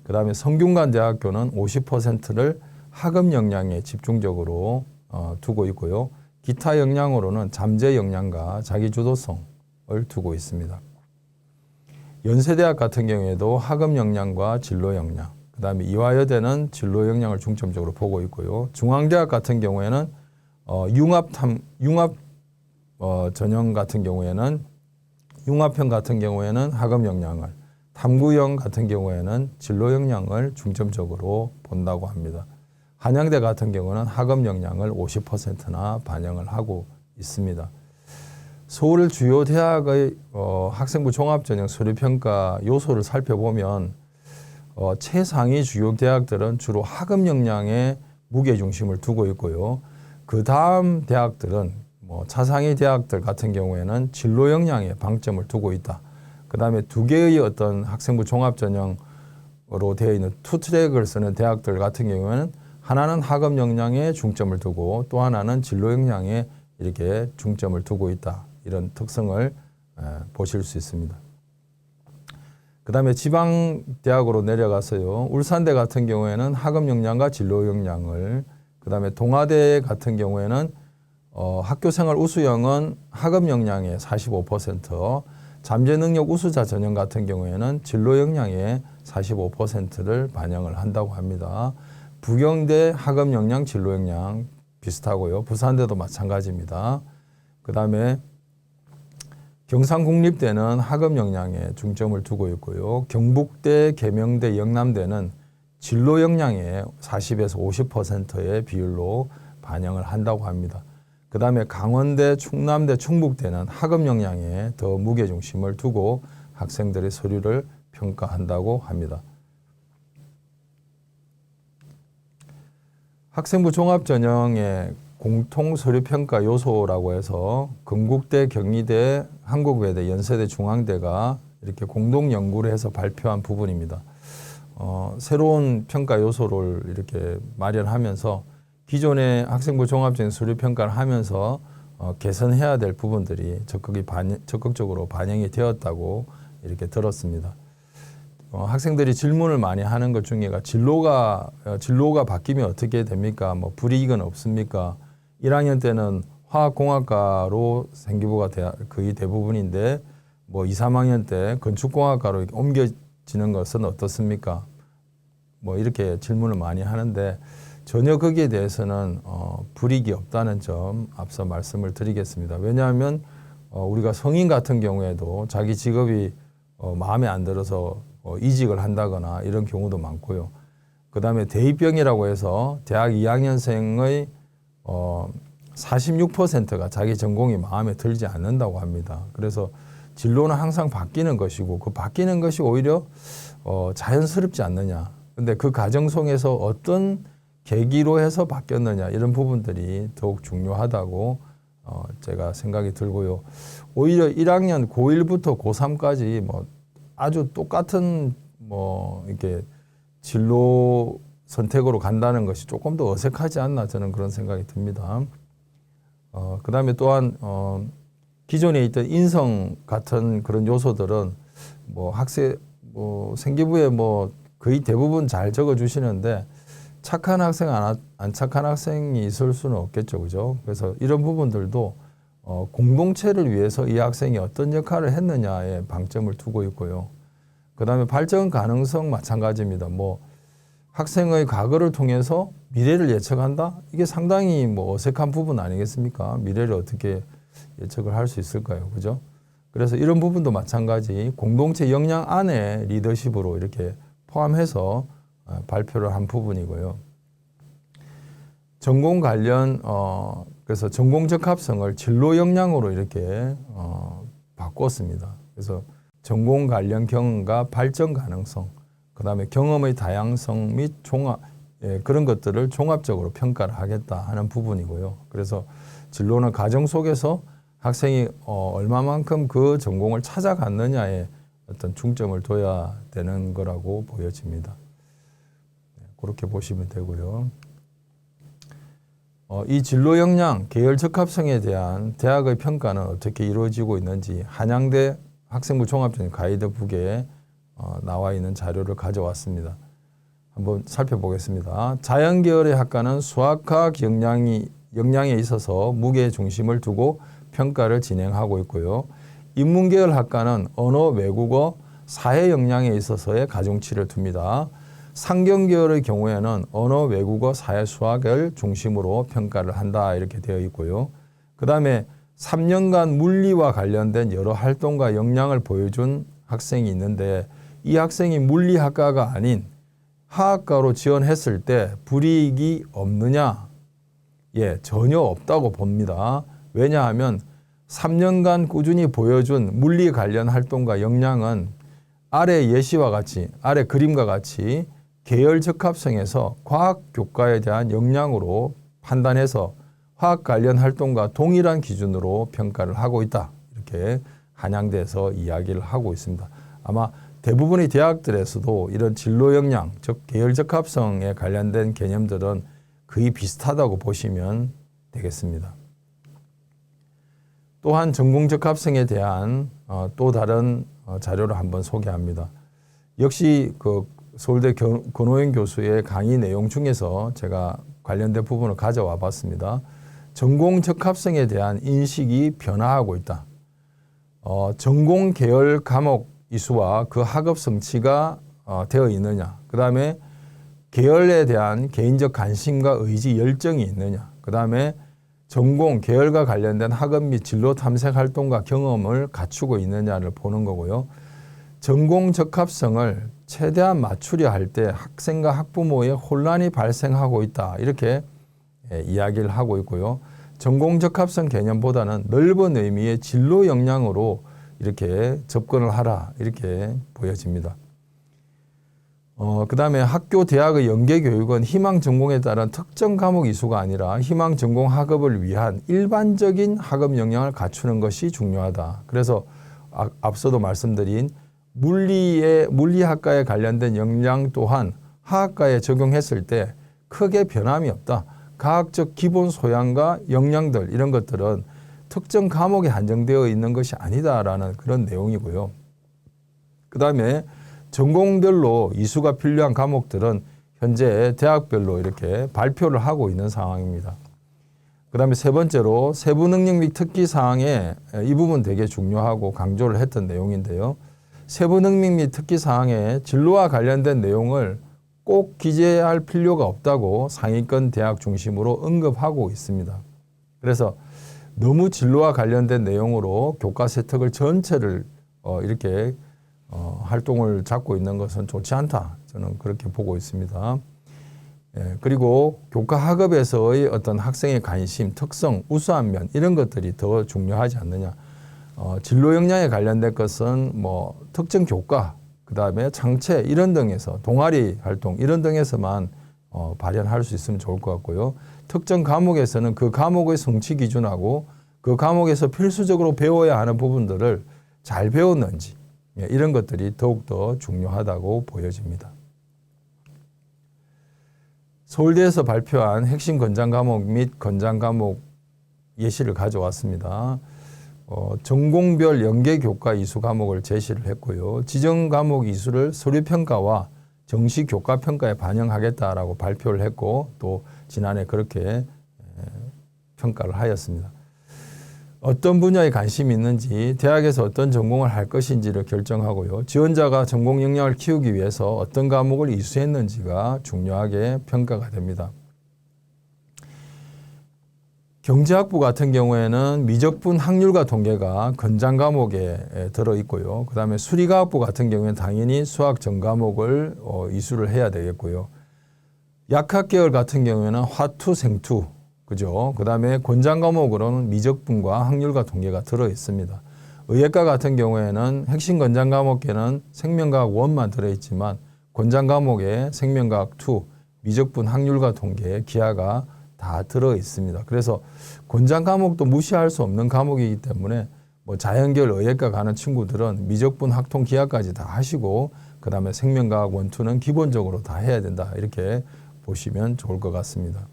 그 다음에 성균관대학교는 50%를 학업 역량에 집중적으로 두고 있고요. 기타 역량으로는 잠재 역량과 자기주도성을 두고 있습니다. 연세대학 같은 경우에도 학업 역량과 진로 역량, 그 다음에 이화여대는 진로 역량을 중점적으로 보고 있고요. 중앙대학 같은 경우에는 융합 전형 같은 경우에는 융합형 같은 경우에는 학업 역량을, 탐구형 같은 경우에는 진로 역량을 중점적으로 본다고 합니다. 한양대 같은 경우는 학업 역량을 50%나 반영을 하고 있습니다. 서울 주요 대학의 학생부 종합전형 서류평가 요소를 살펴보면 최상위 주요 대학들은 주로 학업 역량에 무게중심을 두고 있고요. 그 다음 대학들은 차상위 대학들 같은 경우에는 진로 역량에 방점을 두고 있다. 그 다음에 두 개의 어떤 학생부 종합전형으로 되어 있는 투트랙을 쓰는 대학들 같은 경우에는 하나는 학업 역량에 중점을 두고 또 하나는 진로 역량에 이렇게 중점을 두고 있다. 이런 특성을 보실 수 있습니다. 그 다음에 지방대학으로 내려가서요. 울산대 같은 경우에는 학업 역량과 진로 역량을, 그 다음에 동아대 같은 경우에는 학교생활 우수형은 학업 역량의 45%, 잠재능력 우수자 전형 같은 경우에는 진로 역량의 45%를 반영을 한다고 합니다. 부경대 학업 역량, 진로 역량 비슷하고요. 부산대도 마찬가지입니다. 그 다음에 경상국립대는 학업 역량에 중점을 두고 있고요. 경북대, 계명대, 영남대는 진로 역량의 40에서 50%의 비율로 반영을 한다고 합니다. 그 다음에 강원대, 충남대, 충북대는 학업 역량에 더 무게중심을 두고 학생들의 서류를 평가한다고 합니다. 학생부 종합전형의 공통 서류평가 요소라고 해서 건국대, 경희대, 한국외대, 연세대, 중앙대가 이렇게 공동 연구를 해서 발표한 부분입니다. 새로운 평가 요소를 이렇게 마련하면서 기존의 학생부 종합전형 서류평가를 하면서 개선해야 될 부분들이 적극적으로 반영이 되었다고 이렇게 들었습니다. 학생들이 질문을 많이 하는 것 중에가 진로가 바뀌면 어떻게 됩니까? 불이익은 없습니까? 1학년 때는 화학공학과로 생기부가 거의 대부분인데 2, 3학년 때 건축공학과로 옮겨지는 것은 어떻습니까? 이렇게 질문을 많이 하는데 전혀 거기에 대해서는 불이익이 없다는 점 앞서 말씀을 드리겠습니다. 왜냐하면 우리가 성인 같은 경우에도 자기 직업이 마음에 안 들어서 이직을 한다거나 이런 경우도 많고요. 그다음에 대입병이라고 해서 대학 2학년생의 46%가 자기 전공이 마음에 들지 않는다고 합니다. 그래서 진로는 항상 바뀌는 것이고 그 바뀌는 것이 오히려 자연스럽지 않느냐. 근데 그 과정 속에서 어떤 계기로 해서 바뀌었느냐 이런 부분들이 더욱 중요하다고 제가 생각이 들고요. 오히려 1학년 고1부터 고3까지 뭐 아주 똑같은 뭐 이렇게 진로 선택으로 간다는 것이 조금 더 어색하지 않나 저는 그런 생각이 듭니다. 그다음에 또한 기존에 있던 인성 같은 그런 요소들은 뭐 생기부에 뭐 거의 대부분 잘 적어 주시는데 착한 학생 안 착한 학생이 있을 수는 없겠죠, 그죠? 그래서 이런 부분들도 공동체를 위해서 이 학생이 어떤 역할을 했느냐에 방점을 두고 있고요. 그다음에 발전 가능성 마찬가지입니다. 뭐 학생의 과거를 통해서 미래를 예측한다? 이게 상당히 뭐 어색한 부분 아니겠습니까? 미래를 어떻게 예측을 할 수 있을까요? 그죠? 그래서 이런 부분도 마찬가지 공동체 역량 안에 리더십으로 이렇게 포함해서 발표를 한 부분이고요. 전공 관련 그래서 전공 적합성을 진로 역량으로 이렇게 바꿨습니다. 그래서 전공 관련 경험과 발전 가능성, 그다음에 경험의 다양성 및 그런 것들을 종합적으로 평가를 하겠다 하는 부분이고요. 그래서 진로는 과정 속에서 학생이 얼마만큼 그 전공을 찾아갔느냐에 어떤 중점을 둬야 되는 거라고 보여집니다. 그렇게 보시면 되고요. 이 진로 역량, 계열 적합성에 대한 대학의 평가는 어떻게 이루어지고 있는지 한양대 학생부 종합적인 가이드북에 나와 있는 자료를 가져왔습니다. 한번 살펴보겠습니다. 자연계열의 학과는 수학학 역량에 있어서 무게 중심을 두고 평가를 진행하고 있고요. 인문계열 학과는 언어, 외국어, 사회 역량에 있어서의 가중치를 둡니다. 상경계열의 경우에는 언어, 외국어, 사회, 수학을 중심으로 평가를 한다 이렇게 되어 있고요. 그 다음에 3년간 물리와 관련된 여러 활동과 역량을 보여준 학생이 있는데 이 학생이 물리학과가 아닌 화학과로 지원했을 때 불이익이 없느냐? 예, 전혀 없다고 봅니다. 왜냐하면 3년간 꾸준히 보여준 물리 관련 활동과 역량은 아래 예시와 같이, 아래 그림과 같이 계열 적합성에서 과학 교과에 대한 역량으로 판단해서 화학 관련 활동과 동일한 기준으로 평가를 하고 있다. 이렇게 한양대에서 이야기를 하고 있습니다. 아마 대부분의 대학들에서도 이런 진로 역량, 즉 계열 적합성에 관련된 개념들은 거의 비슷하다고 보시면 되겠습니다. 또한 전공 적합성에 대한 또 다른 자료를 한번 소개합니다. 역시 그 서울대 권호영 교수의 강의 내용 중에서 제가 관련된 부분을 가져와 봤습니다. 전공 적합성에 대한 인식이 변화하고 있다. 전공 계열 과목 이수와 그 학업 성취가 되어 있느냐. 그 다음에 계열에 대한 개인적 관심과 의지, 열정이 있느냐. 그 다음에 전공, 계열과 관련된 학업 및 진로 탐색 활동과 경험을 갖추고 있느냐를 보는 거고요. 전공 적합성을 최대한 맞추려 할 때 학생과 학부모의 혼란이 발생하고 있다. 이렇게 이야기를 하고 있고요. 전공 적합성 개념보다는 넓은 의미의 진로 역량으로 이렇게 접근을 하라. 이렇게 보여집니다. 그 다음에 학교, 대학의 연계교육은 희망 전공에 따른 특정 과목 이수가 아니라 희망 전공 학업을 위한 일반적인 학업 역량을 갖추는 것이 중요하다. 그래서 앞서도 말씀드린 물리학과에 관련된 역량 또한 화학과에 적용했을 때 크게 변함이 없다. 과학적 기본 소양과 역량들 이런 것들은 특정 과목에 한정되어 있는 것이 아니다라는 그런 내용이고요. 그 다음에 전공별로 이수가 필요한 과목들은 현재 대학별로 이렇게 발표를 하고 있는 상황입니다. 그 다음에 세 번째로 세부 능력 및 특기 사항에 이 부분 되게 중요하고 강조를 했던 내용인데요. 세부 능력 및 특기 사항에 진로와 관련된 내용을 꼭 기재할 필요가 없다고 상위권 대학 중심으로 언급하고 있습니다. 그래서 너무 진로와 관련된 내용으로 교과 세특을 전체를 이렇게 활동을 잡고 있는 것은 좋지 않다. 저는 그렇게 보고 있습니다. 그리고 교과 학업에서의 어떤 학생의 관심, 특성, 우수한 면 이런 것들이 더 중요하지 않느냐. 진로 역량에 관련된 것은 뭐 특정 교과, 그다음에 창체 이런 등에서 동아리 활동 이런 등에서만 발현할 수 있으면 좋을 것 같고요. 특정 과목에서는 그 과목의 성취 기준하고 그 과목에서 필수적으로 배워야 하는 부분들을 잘 배웠는지 이런 것들이 더욱더 중요하다고 보여집니다. 서울대에서 발표한 핵심 권장 과목 및 권장 과목 예시를 가져왔습니다. 전공별 연계 교과 이수 과목을 제시를 했고요. 지정 과목 이수를 서류 평가와 정시 교과 평가에 반영하겠다라고 발표를 했고 또 지난해 그렇게 평가를 하였습니다. 어떤 분야에 관심이 있는지, 대학에서 어떤 전공을 할 것인지를 결정하고요. 지원자가 전공 역량을 키우기 위해서 어떤 과목을 이수했는지가 중요하게 평가가 됩니다. 경제학부 같은 경우에는 미적분 확률과 통계가 권장 과목에 들어있고요. 그 다음에 수리과학부 같은 경우에는 당연히 수학 전 과목을 이수를 해야 되겠고요. 약학 계열 같은 경우에는 화투, 생투, 그죠? 그 다음에 권장 과목으로는 미적분과 확률과 통계가 들어있습니다. 의예과 같은 경우에는 핵심 권장 과목에는 생명과학 1만 들어있지만 권장 과목에 생명과학 2, 미적분, 확률과 통계, 기하가 다 들어있습니다. 그래서 권장 과목도 무시할 수 없는 과목이기 때문에 뭐 자연계열 의예과 가는 친구들은 미적분, 학통, 기하까지 다 하시고 그 다음에 생명과학 1, 2는 기본적으로 다 해야 된다. 이렇게 보시면 좋을 것 같습니다.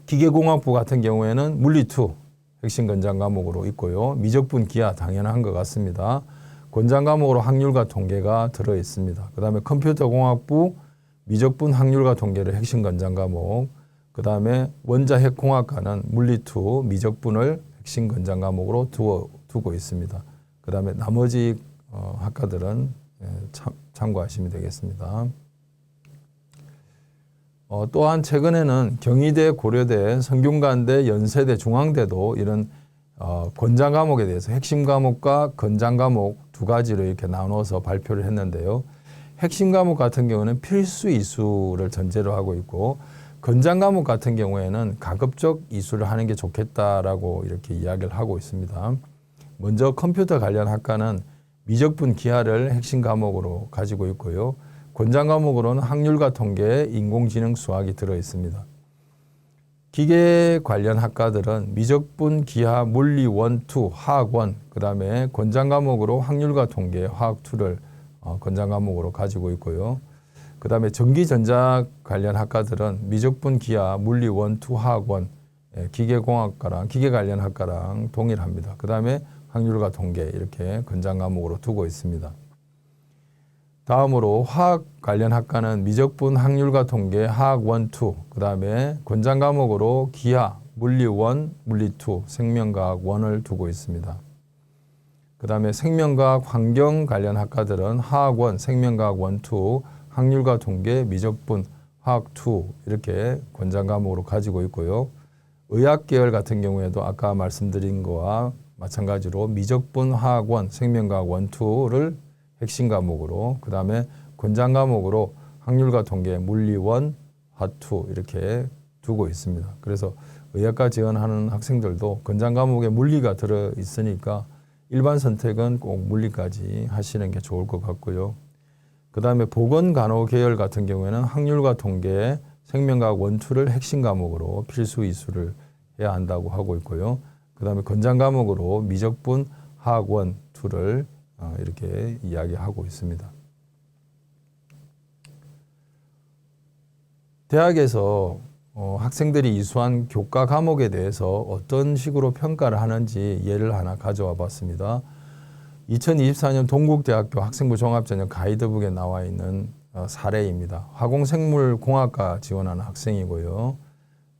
기계공학부 같은 경우에는 물리2 핵심 권장 과목으로 있고요. 미적분, 기하 당연한 것 같습니다. 권장 과목으로 확률과 통계가 들어있습니다. 그 다음에 컴퓨터공학부 미적분, 확률과 통계를 핵심 권장 과목, 그 다음에 원자핵공학과는 물리2 미적분을 핵심 권장 과목으로 두고 있습니다. 그 다음에 나머지 학과들은 참고하시면 되겠습니다. 또한 최근에는 경희대, 고려대, 성균관대, 연세대, 중앙대도 이런 권장 과목에 대해서 핵심 과목과 권장 과목 두 가지로 이렇게 나눠서 발표를 했는데요. 핵심 과목 같은 경우는 필수 이수를 전제로 하고 있고 권장 과목 같은 경우에는 가급적 이수를 하는 게 좋겠다라고 이렇게 이야기를 하고 있습니다. 먼저 컴퓨터 관련 학과는 미적분, 기하를 핵심 과목으로 가지고 있고요. 권장 과목으로는 확률과 통계, 인공지능, 수학이 들어있습니다. 기계 관련 학과들은 미적분, 기하, 물리 1, 2, 화학 1, 그 다음에 권장 과목으로 확률과 통계, 화학 2를 권장 과목으로 가지고 있고요. 그 다음에 전기전자 관련 학과들은 미적분, 기하, 물리 1, 2, 화학 1, 기계공학과랑 기계 관련 학과랑 동일합니다. 그 다음에 확률과 통계 이렇게 권장 과목으로 두고 있습니다. 다음으로 화학 관련 학과는 미적분, 확률과 통계, 화학 1, 2, 그 다음에 권장 과목으로 기하, 물리 1, 물리 2, 생명과학 1을 두고 있습니다. 그 다음에 생명과학, 환경 관련 학과들은 화학 1, 생명과학 1, 2, 확률과 통계, 미적분, 화학 2 이렇게 권장 과목으로 가지고 있고요. 의학 계열 같은 경우에도 아까 말씀드린 거와 마찬가지로 미적분, 화학 1, 생명과학 1, 2를 핵심 과목으로, 그 다음에 권장 과목으로 확률과 통계, 물리 1, 화 2 이렇게 두고 있습니다. 그래서 의학과 지원하는 학생들도 권장 과목에 물리가 들어 있으니까 일반 선택은 꼭 물리까지 하시는 게 좋을 것 같고요. 그 다음에 보건간호 계열 같은 경우에는 확률과 통계, 생명과학 1, 2를 핵심 과목으로 필수 이수를 해야 한다고 하고 있고요. 그 다음에 권장 과목으로 미적분, 화학 1, 2를 이렇게 이야기하고 있습니다. 대학에서 학생들이 이수한 교과 과목에 대해서 어떤 식으로 평가를 하는지 예를 하나 가져와 봤습니다. 2024년 동국대학교 학생부 종합전형 가이드북에 나와 있는 사례입니다. 화공생물공학과 지원하는 학생이고요.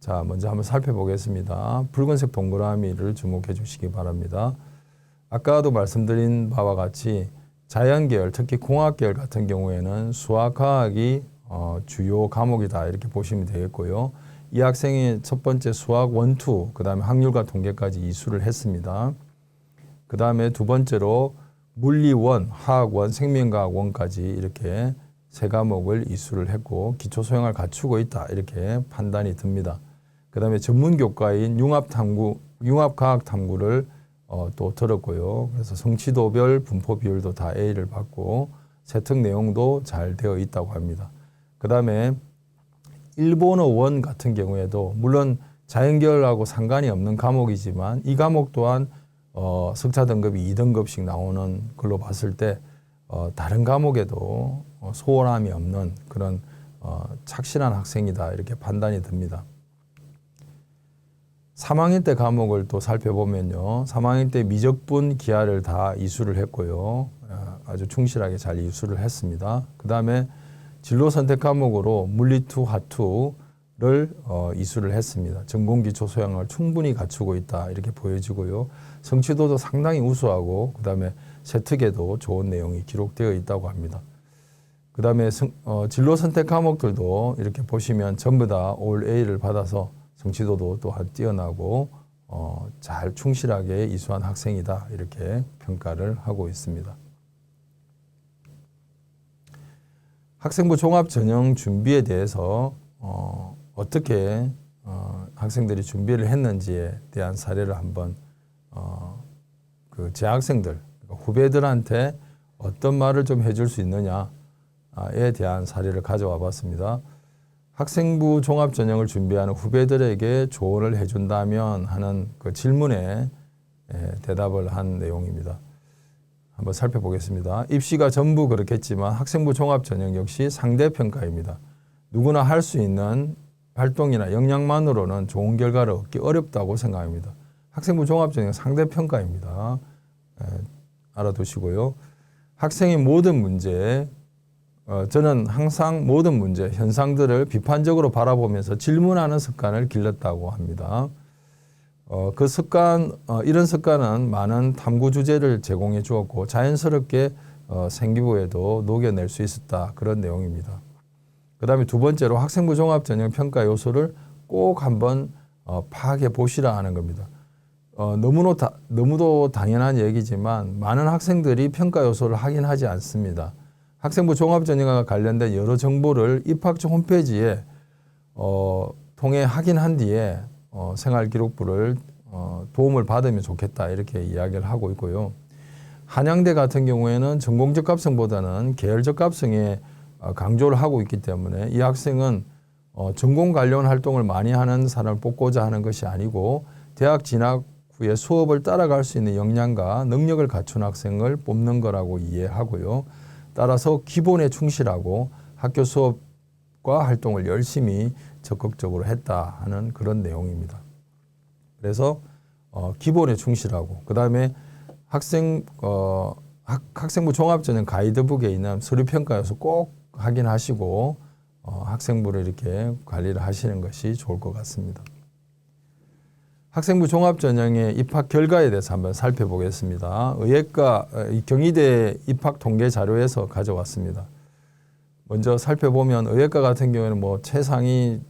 자, 먼저 한번 살펴보겠습니다. 붉은색 동그라미를 주목해 주시기 바랍니다. 아까도 말씀드린 바와 같이 자연계열, 특히 공학계열 같은 경우에는 수학과학이 주요 과목이다 이렇게 보시면 되겠고요. 이 학생이 첫 번째 수학 1, 2, 그 다음에 확률과 통계까지 이수를 했습니다. 그 다음에 두 번째로 물리 1, 화학 1, 생명과학 1까지 이렇게 세 과목을 이수를 했고 기초 소양을 갖추고 있다 이렇게 판단이 듭니다. 그다음에 전문 교과인 융합과학 탐구를 또 들었고요. 그래서 성취도별 분포 비율도 다 A를 받고 세특 내용도 잘 되어 있다고 합니다. 그다음에 일본어 원 같은 경우에도 물론 자연계열하고 상관이 없는 과목이지만 이 과목 또한 석차 등급이 2등급씩 나오는 걸로 봤을 때 다른 과목에도 소홀함이 없는 그런 착실한 학생이다 이렇게 판단이 듭니다. 3학년 때 과목을 또 살펴보면요. 3학년 때 미적분 기하를 다 이수를 했고요. 아주 충실하게 잘 이수를 했습니다. 그 다음에 진로 선택 과목으로 물리2, 화2를 이수를 했습니다. 전공기초 소양을 충분히 갖추고 있다 이렇게 보여지고요. 성취도도 상당히 우수하고 그 다음에 세특에도 좋은 내용이 기록되어 있다고 합니다. 그 다음에 진로 선택 과목들도 이렇게 보시면 전부 다 올 A를 받아서 성취도도 또한 뛰어나고 잘 충실하게 이수한 학생이다 이렇게 평가를 하고 있습니다. 학생부 종합 전형 준비에 대해서 어떻게 학생들이 준비를 했는지에 대한 사례를 한번 그 재학생들 후배들한테 어떤 말을 좀 해줄 수 있느냐에 대한 사례를 가져와 봤습니다. 학생부 종합 전형을 준비하는 후배들에게 조언을 해준다면 하는 그 질문에 대답을 한 내용입니다. 한번 살펴보겠습니다. 입시가 전부 그렇겠지만 학생부 종합 전형 역시 상대평가입니다. 누구나 할 수 있는 활동이나 역량만으로는 좋은 결과를 얻기 어렵다고 생각합니다. 학생부 종합 전형 상대평가입니다. 알아두시고요. 학생의 모든 문제, 저는 항상 모든 문제, 현상들을 비판적으로 바라보면서 질문하는 습관을 길렀다고 합니다. 그 습관, 이런 습관은 많은 탐구 주제를 제공해 주었고 자연스럽게 생기부에도 녹여낼 수 있었다. 그런 내용입니다. 그 다음에 두 번째로 학생부 종합 전형 평가 요소를 꼭 한번 파악해 보시라 하는 겁니다. 너무도 당연한 얘기지만 많은 학생들이 평가 요소를 확인하지 않습니다. 학생부 종합 전형과 관련된 여러 정보를 입학처 홈페이지에 통해 확인한 뒤에 생활기록부를 도움을 받으면 좋겠다 이렇게 이야기를 하고 있고요. 한양대 같은 경우에는 전공적 합성보다는 계열적 합성에 강조를 하고 있기 때문에 이 학생은 전공 관련 활동을 많이 하는 사람을 뽑고자 하는 것이 아니고 대학 진학 후에 수업을 따라갈 수 있는 역량과 능력을 갖춘 학생을 뽑는 거라고 이해하고요. 따라서 기본에 충실하고 학교 수업과 활동을 열심히 적극적으로 했다 하는 그런 내용입니다. 그래서 기본에 충실하고 그 다음에 학생부 종합전형 가이드북에 있는 서류평가 요소 꼭 확인하시고 학생부를 이렇게 관리를 하시는 것이 좋을 것 같습니다. 학생부 종합전형의 입학 결과에 대해서 한번 살펴보겠습니다. 의예과 경희대 입학 통계 자료에서 가져왔습니다. 먼저 살펴보면 의예과 같은 경우에는 최상위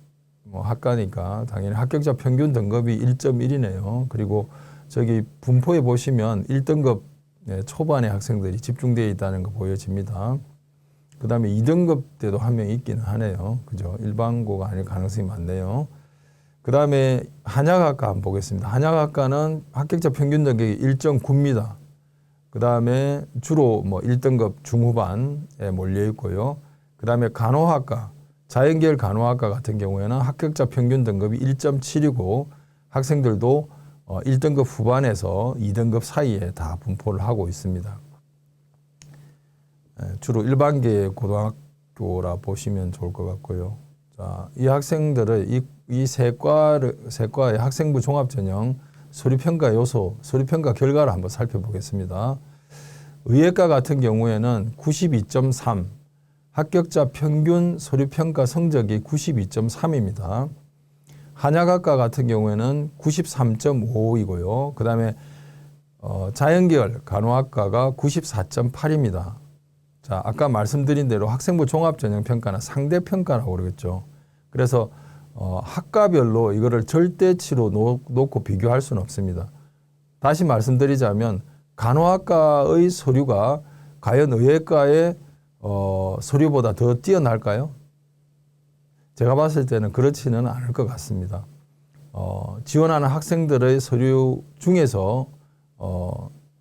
학과니까 당연히 합격자 평균 등급이 1.1이네요. 그리고 저기 분포에 보시면 1등급 초반의 학생들이 집중되어 있다는 거 보여집니다. 그 다음에 2등급 때도 한 명 있기는 하네요. 그죠? 일반고가 아닐 가능성이 많네요. 그 다음에 한약학과 한번 보겠습니다. 한약학과는 합격자 평균 등급이 1.9입니다. 그 다음에 주로 1등급 중후반에 몰려 있고요. 그 다음에 간호학과, 자연계열 간호학과 같은 경우에는 합격자 평균 등급이 1.7이고 학생들도 1등급 후반에서 2등급 사이에 다 분포를 하고 있습니다. 주로 일반계 고등학교라 보시면 좋을 것 같고요. 자, 이 학생들의 이 세 과의 학생부 종합전형 서류평가 요소, 서류평가 결과를 한번 살펴보겠습니다. 의예과 같은 경우에는 92.3, 합격자 평균 서류평가 성적이 92.3입니다. 한약학과 같은 경우에는 93.5이고요. 그 다음에 자연계열 간호학과가 94.8입니다. 자, 아까 말씀드린 대로 학생부 종합전형 평가는 상대평가라고 그러겠죠. 그래서 학과별로 이거를 절대치로 놓고 비교할 수는 없습니다. 다시 말씀드리자면 간호학과의 서류가 과연 의예과의 서류보다 더 뛰어날까요? 제가 봤을 때는 그렇지는 않을 것 같습니다. 지원하는 학생들의 서류 중에서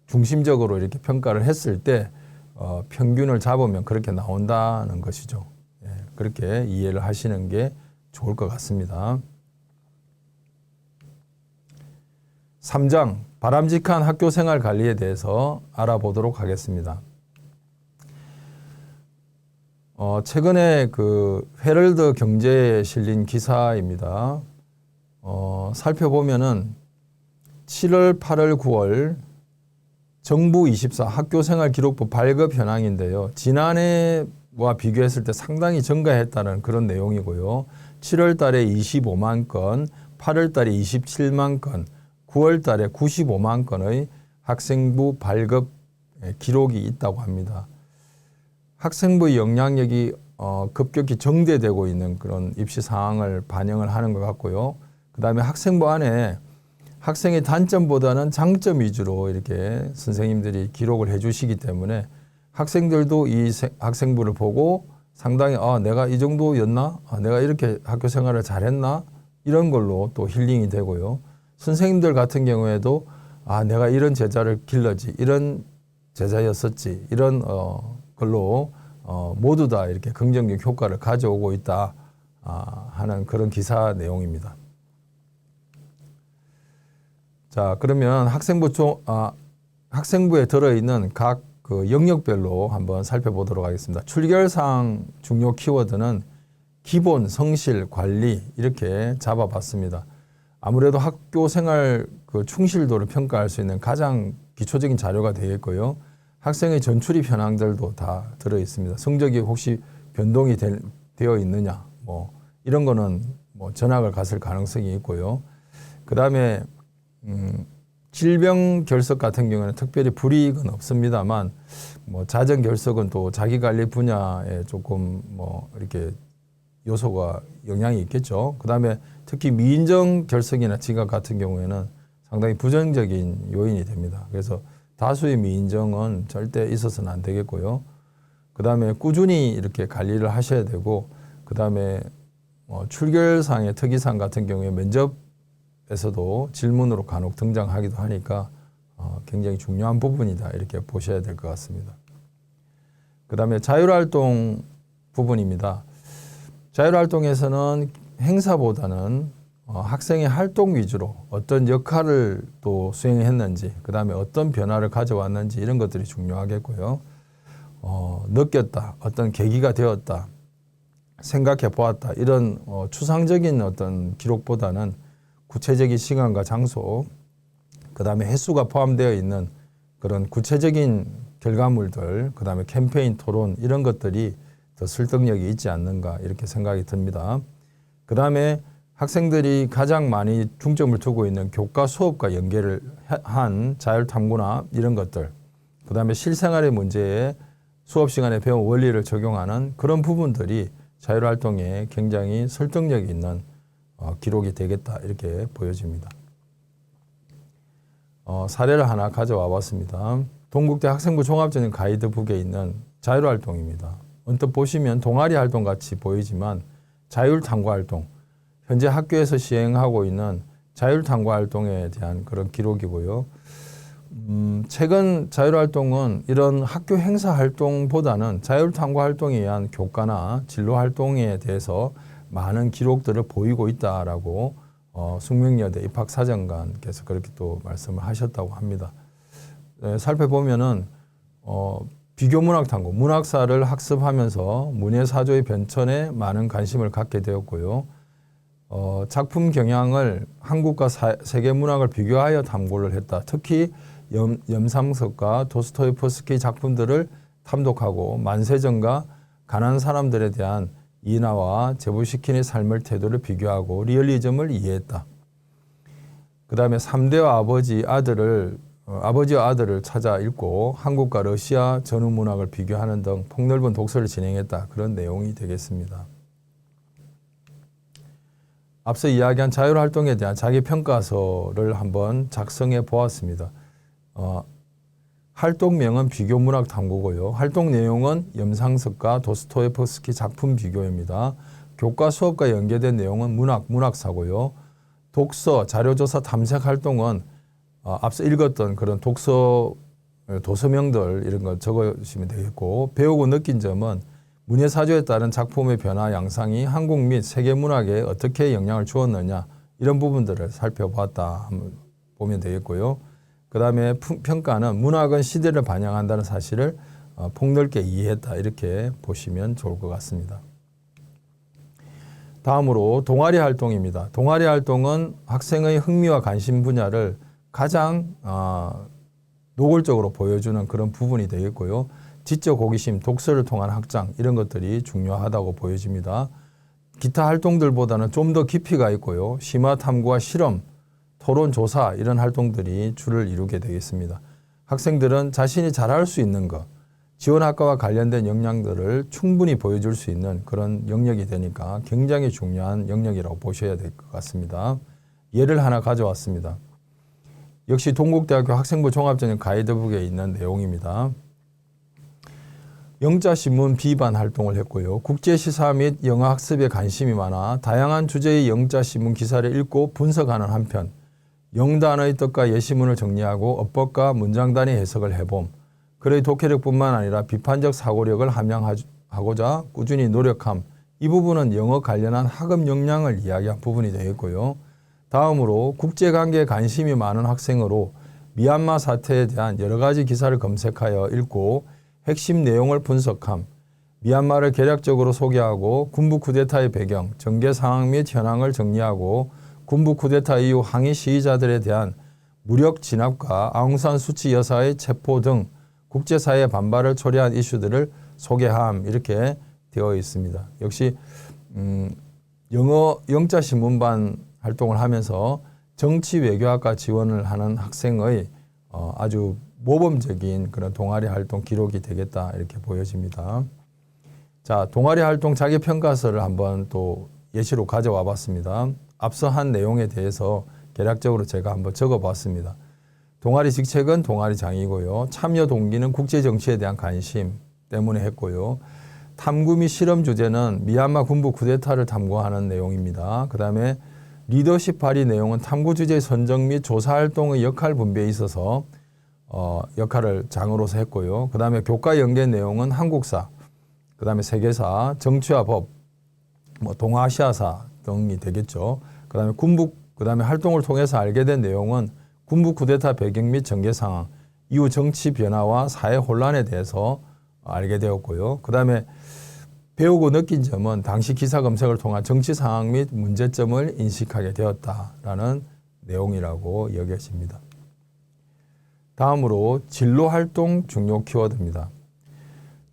중심적으로 이렇게 평가를 했을 때 평균을 잡으면 그렇게 나온다는 것이죠. 예, 그렇게 이해를 하시는 게 좋을 것 같습니다. 3장 바람직한 학교생활 관리에 대해서 알아보도록 하겠습니다. 최근에 그 헤럴드 경제에 실린 기사입니다. 살펴보면은 7월, 8월, 9월 정부 24 학교생활 기록부 발급 현황인데요. 지난해와 비교했을 때 상당히 증가했다는 그런 내용이고요. 7월 달에 25만 건, 8월 달에 27만 건, 9월 달에 95만 건의 학생부 발급 기록이 있다고 합니다. 학생부의 영향력이 급격히 정대되고 있는 그런 입시 상황을 반영을 하는 것 같고요. 그 다음에 학생부 안에 학생의 단점보다는 장점 위주로 이렇게 선생님들이 기록을 해 주시기 때문에 학생들도 이 학생부를 보고 상당히 내가 이 정도였나? 내가 이렇게 학교 생활을 잘했나? 이런 걸로 또 힐링이 되고요. 선생님들 같은 경우에도 내가 이런 제자를 길렀지, 이런 제자였었지, 이런 걸로 모두 다 이렇게 긍정적 효과를 가져오고 있다 하는 그런 기사 내용입니다. 자, 그러면 학생부에 들어있는 각 그 영역별로 한번 살펴보도록 하겠습니다. 출결사항 중요 키워드는 기본, 성실, 관리 이렇게 잡아봤습니다. 아무래도 학교 생활 그 충실도를 평가할 수 있는 가장 기초적인 자료가 되겠고요. 학생의 전출입 현황들도 다 들어 있습니다. 성적이 혹시 변동이 되어 있느냐, 이런 거는 전학을 갔을 가능성이 있고요. 그 다음에 질병 결석 같은 경우는 특별히 불이익은 없습니다만, 자정 결석은 또 자기 관리 분야에 조금 이렇게 요소가 영향이 있겠죠. 그 다음에 특히 미인정 결석이나 지각 같은 경우에는 상당히 부정적인 요인이 됩니다. 그래서 다수의 미인정은 절대 있어서는 안 되겠고요. 그 다음에 꾸준히 이렇게 관리를 하셔야 되고, 그 다음에 출결상의 특이사항 같은 경우에 면접에서도 질문으로 간혹 등장하기도 하니까 굉장히 중요한 부분이다 이렇게 보셔야 될 것 같습니다. 그 다음에 자율활동 부분입니다. 자율활동에서는 행사보다는 학생의 활동 위주로 어떤 역할을 또 수행했는지, 그 다음에 어떤 변화를 가져왔는지 이런 것들이 중요하겠고요. 느꼈다, 어떤 계기가 되었다, 생각해 보았다 이런 추상적인 어떤 기록보다는 구체적인 시간과 장소, 그 다음에 횟수가 포함되어 있는 그런 구체적인 결과물들, 그 다음에 캠페인, 토론 이런 것들이 더 설득력이 있지 않는가 이렇게 생각이 듭니다. 그 다음에 학생들이 가장 많이 중점을 두고 있는 교과 수업과 연계를 한 자율탐구나 이런 것들, 그 다음에 실생활의 문제에 수업 시간에 배운 원리를 적용하는 그런 부분들이 자율활동에 굉장히 설득력이 있는 기록이 되겠다 이렇게 보여집니다. 사례를 하나 가져와 봤습니다. 동국대 학생부 종합전형 가이드북에 있는 자율활동입니다. 언뜻 보시면 동아리 활동 같이 보이지만 자율탐구 활동, 현재 학교에서 시행하고 있는 자율탐구 활동에 대한 그런 기록이고요. 최근 자율활동은 이런 학교 행사 활동보다는 자율탐구 활동에 의한 교과나 진로 활동에 대해서 많은 기록들을 보이고 있다라고 숙명여대 입학사정관께서 그렇게 또 말씀을 하셨다고 합니다. 살펴보면은 비교문학탐구, 문학사를 학습하면서 문예사조의 변천에 많은 관심을 갖게 되었고요. 작품 경향을 한국과 세계 문학을 비교하여 탐구를 했다. 특히 염삼석과 도스토예프스키 작품들을 탐독하고 만세전과 가난한 사람들에 대한 이나와 제부시킨의 삶의 태도를 비교하고 리얼리즘을 이해했다. 그 다음에 3대와 아버지와 아들을 찾아 읽고 한국과 러시아 전후문학을 비교하는 등 폭넓은 독서를 진행했다. 그런 내용이 되겠습니다. 앞서 이야기한 자율활동에 대한 자기평가서를 한번 작성해 보았습니다. 활동명은 비교문학 탐구고요. 활동 내용은 염상석과 도스토예프스키 작품 비교입니다. 교과 수업과 연계된 내용은 문학사고요. 독서, 자료조사 탐색 활동은 앞서 읽었던 그런 도서명들 이런 거 적으시면 되겠고, 배우고 느낀 점은 문예사조에 따른 작품의 변화 양상이 한국 및 세계 문학에 어떻게 영향을 주었느냐 이런 부분들을 살펴보았다 보면 되겠고요. 그 다음에 평가는 문학은 시대를 반영한다는 사실을 폭넓게 이해했다 이렇게 보시면 좋을 것 같습니다. 다음으로 동아리 활동입니다. 동아리 활동은 학생의 흥미와 관심 분야를 가장 노골적으로 보여주는 그런 부분이 되겠고요. 지적 호기심, 독서를 통한 확장 이런 것들이 중요하다고 보여집니다. 기타 활동들보다는 좀 더 깊이가 있고요. 심화 탐구와 실험, 토론, 조사 이런 활동들이 주를 이루게 되겠습니다. 학생들은 자신이 잘할 수 있는 것, 지원학과와 관련된 역량들을 충분히 보여줄 수 있는 그런 영역이 되니까 굉장히 중요한 영역이라고 보셔야 될 것 같습니다. 예를 하나 가져왔습니다. 역시 동국대학교 학생부 종합전형 가이드북에 있는 내용입니다. 영자신문 B반 활동을 했고요. 국제시사 및 영어학습에 관심이 많아 다양한 주제의 영자신문 기사를 읽고 분석하는 한편 영단어의 뜻과 예시문을 정리하고 어법과 문장 단위 해석을 해봄. 글의 독해력뿐만 아니라 비판적 사고력을 함양하고자 꾸준히 노력함. 이 부분은 영어 관련한 학업 역량을 이야기한 부분이 되겠고요. 다음으로 국제관계에 관심이 많은 학생으로 미얀마 사태에 대한 여러 가지 기사를 검색하여 읽고 핵심 내용을 분석함, 미얀마를 개략적으로 소개하고 군부 쿠데타의 배경, 전개 상황 및 현황을 정리하고 군부 쿠데타 이후 항의 시위자들에 대한 무력 진압과 아웅산 수치 여사의 체포 등 국제사회의 반발을 초래한 이슈들을 소개함 이렇게 되어 있습니다. 역시 영자신문반 활동을 하면서 정치 외교학과 지원을 하는 학생의 아주 모범적인 그런 동아리 활동 기록이 되겠다 이렇게 보여집니다. 자, 동아리 활동 자기평가서를 한번 또 예시로 가져와 봤습니다. 앞서 한 내용에 대해서 개략적으로 제가 한번 적어 봤습니다. 동아리 직책은 동아리장이고요. 참여 동기는 국제정치에 대한 관심 때문에 했고요. 탐구 및 실험 주제는 미얀마 군부 쿠데타를 탐구하는 내용입니다. 그 다음에 리더십 발휘 내용은 탐구 주제 선정 및 조사 활동의 역할 분배에 있어서 역할을 장으로서 했고요. 그 다음에 교과 연계 내용은 한국사, 그 다음에 세계사, 정치와 법, 동아시아사 등이 되겠죠. 그 다음에 그 다음에 활동을 통해서 알게 된 내용은 군부 쿠데타 배경 및 전개 상황, 이후 정치 변화와 사회 혼란에 대해서 알게 되었고요. 그 다음에 배우고 느낀 점은 당시 기사 검색을 통한 정치 상황 및 문제점을 인식하게 되었다라는 내용이라고 여겨집니다. 다음으로 진로활동 중요 키워드입니다.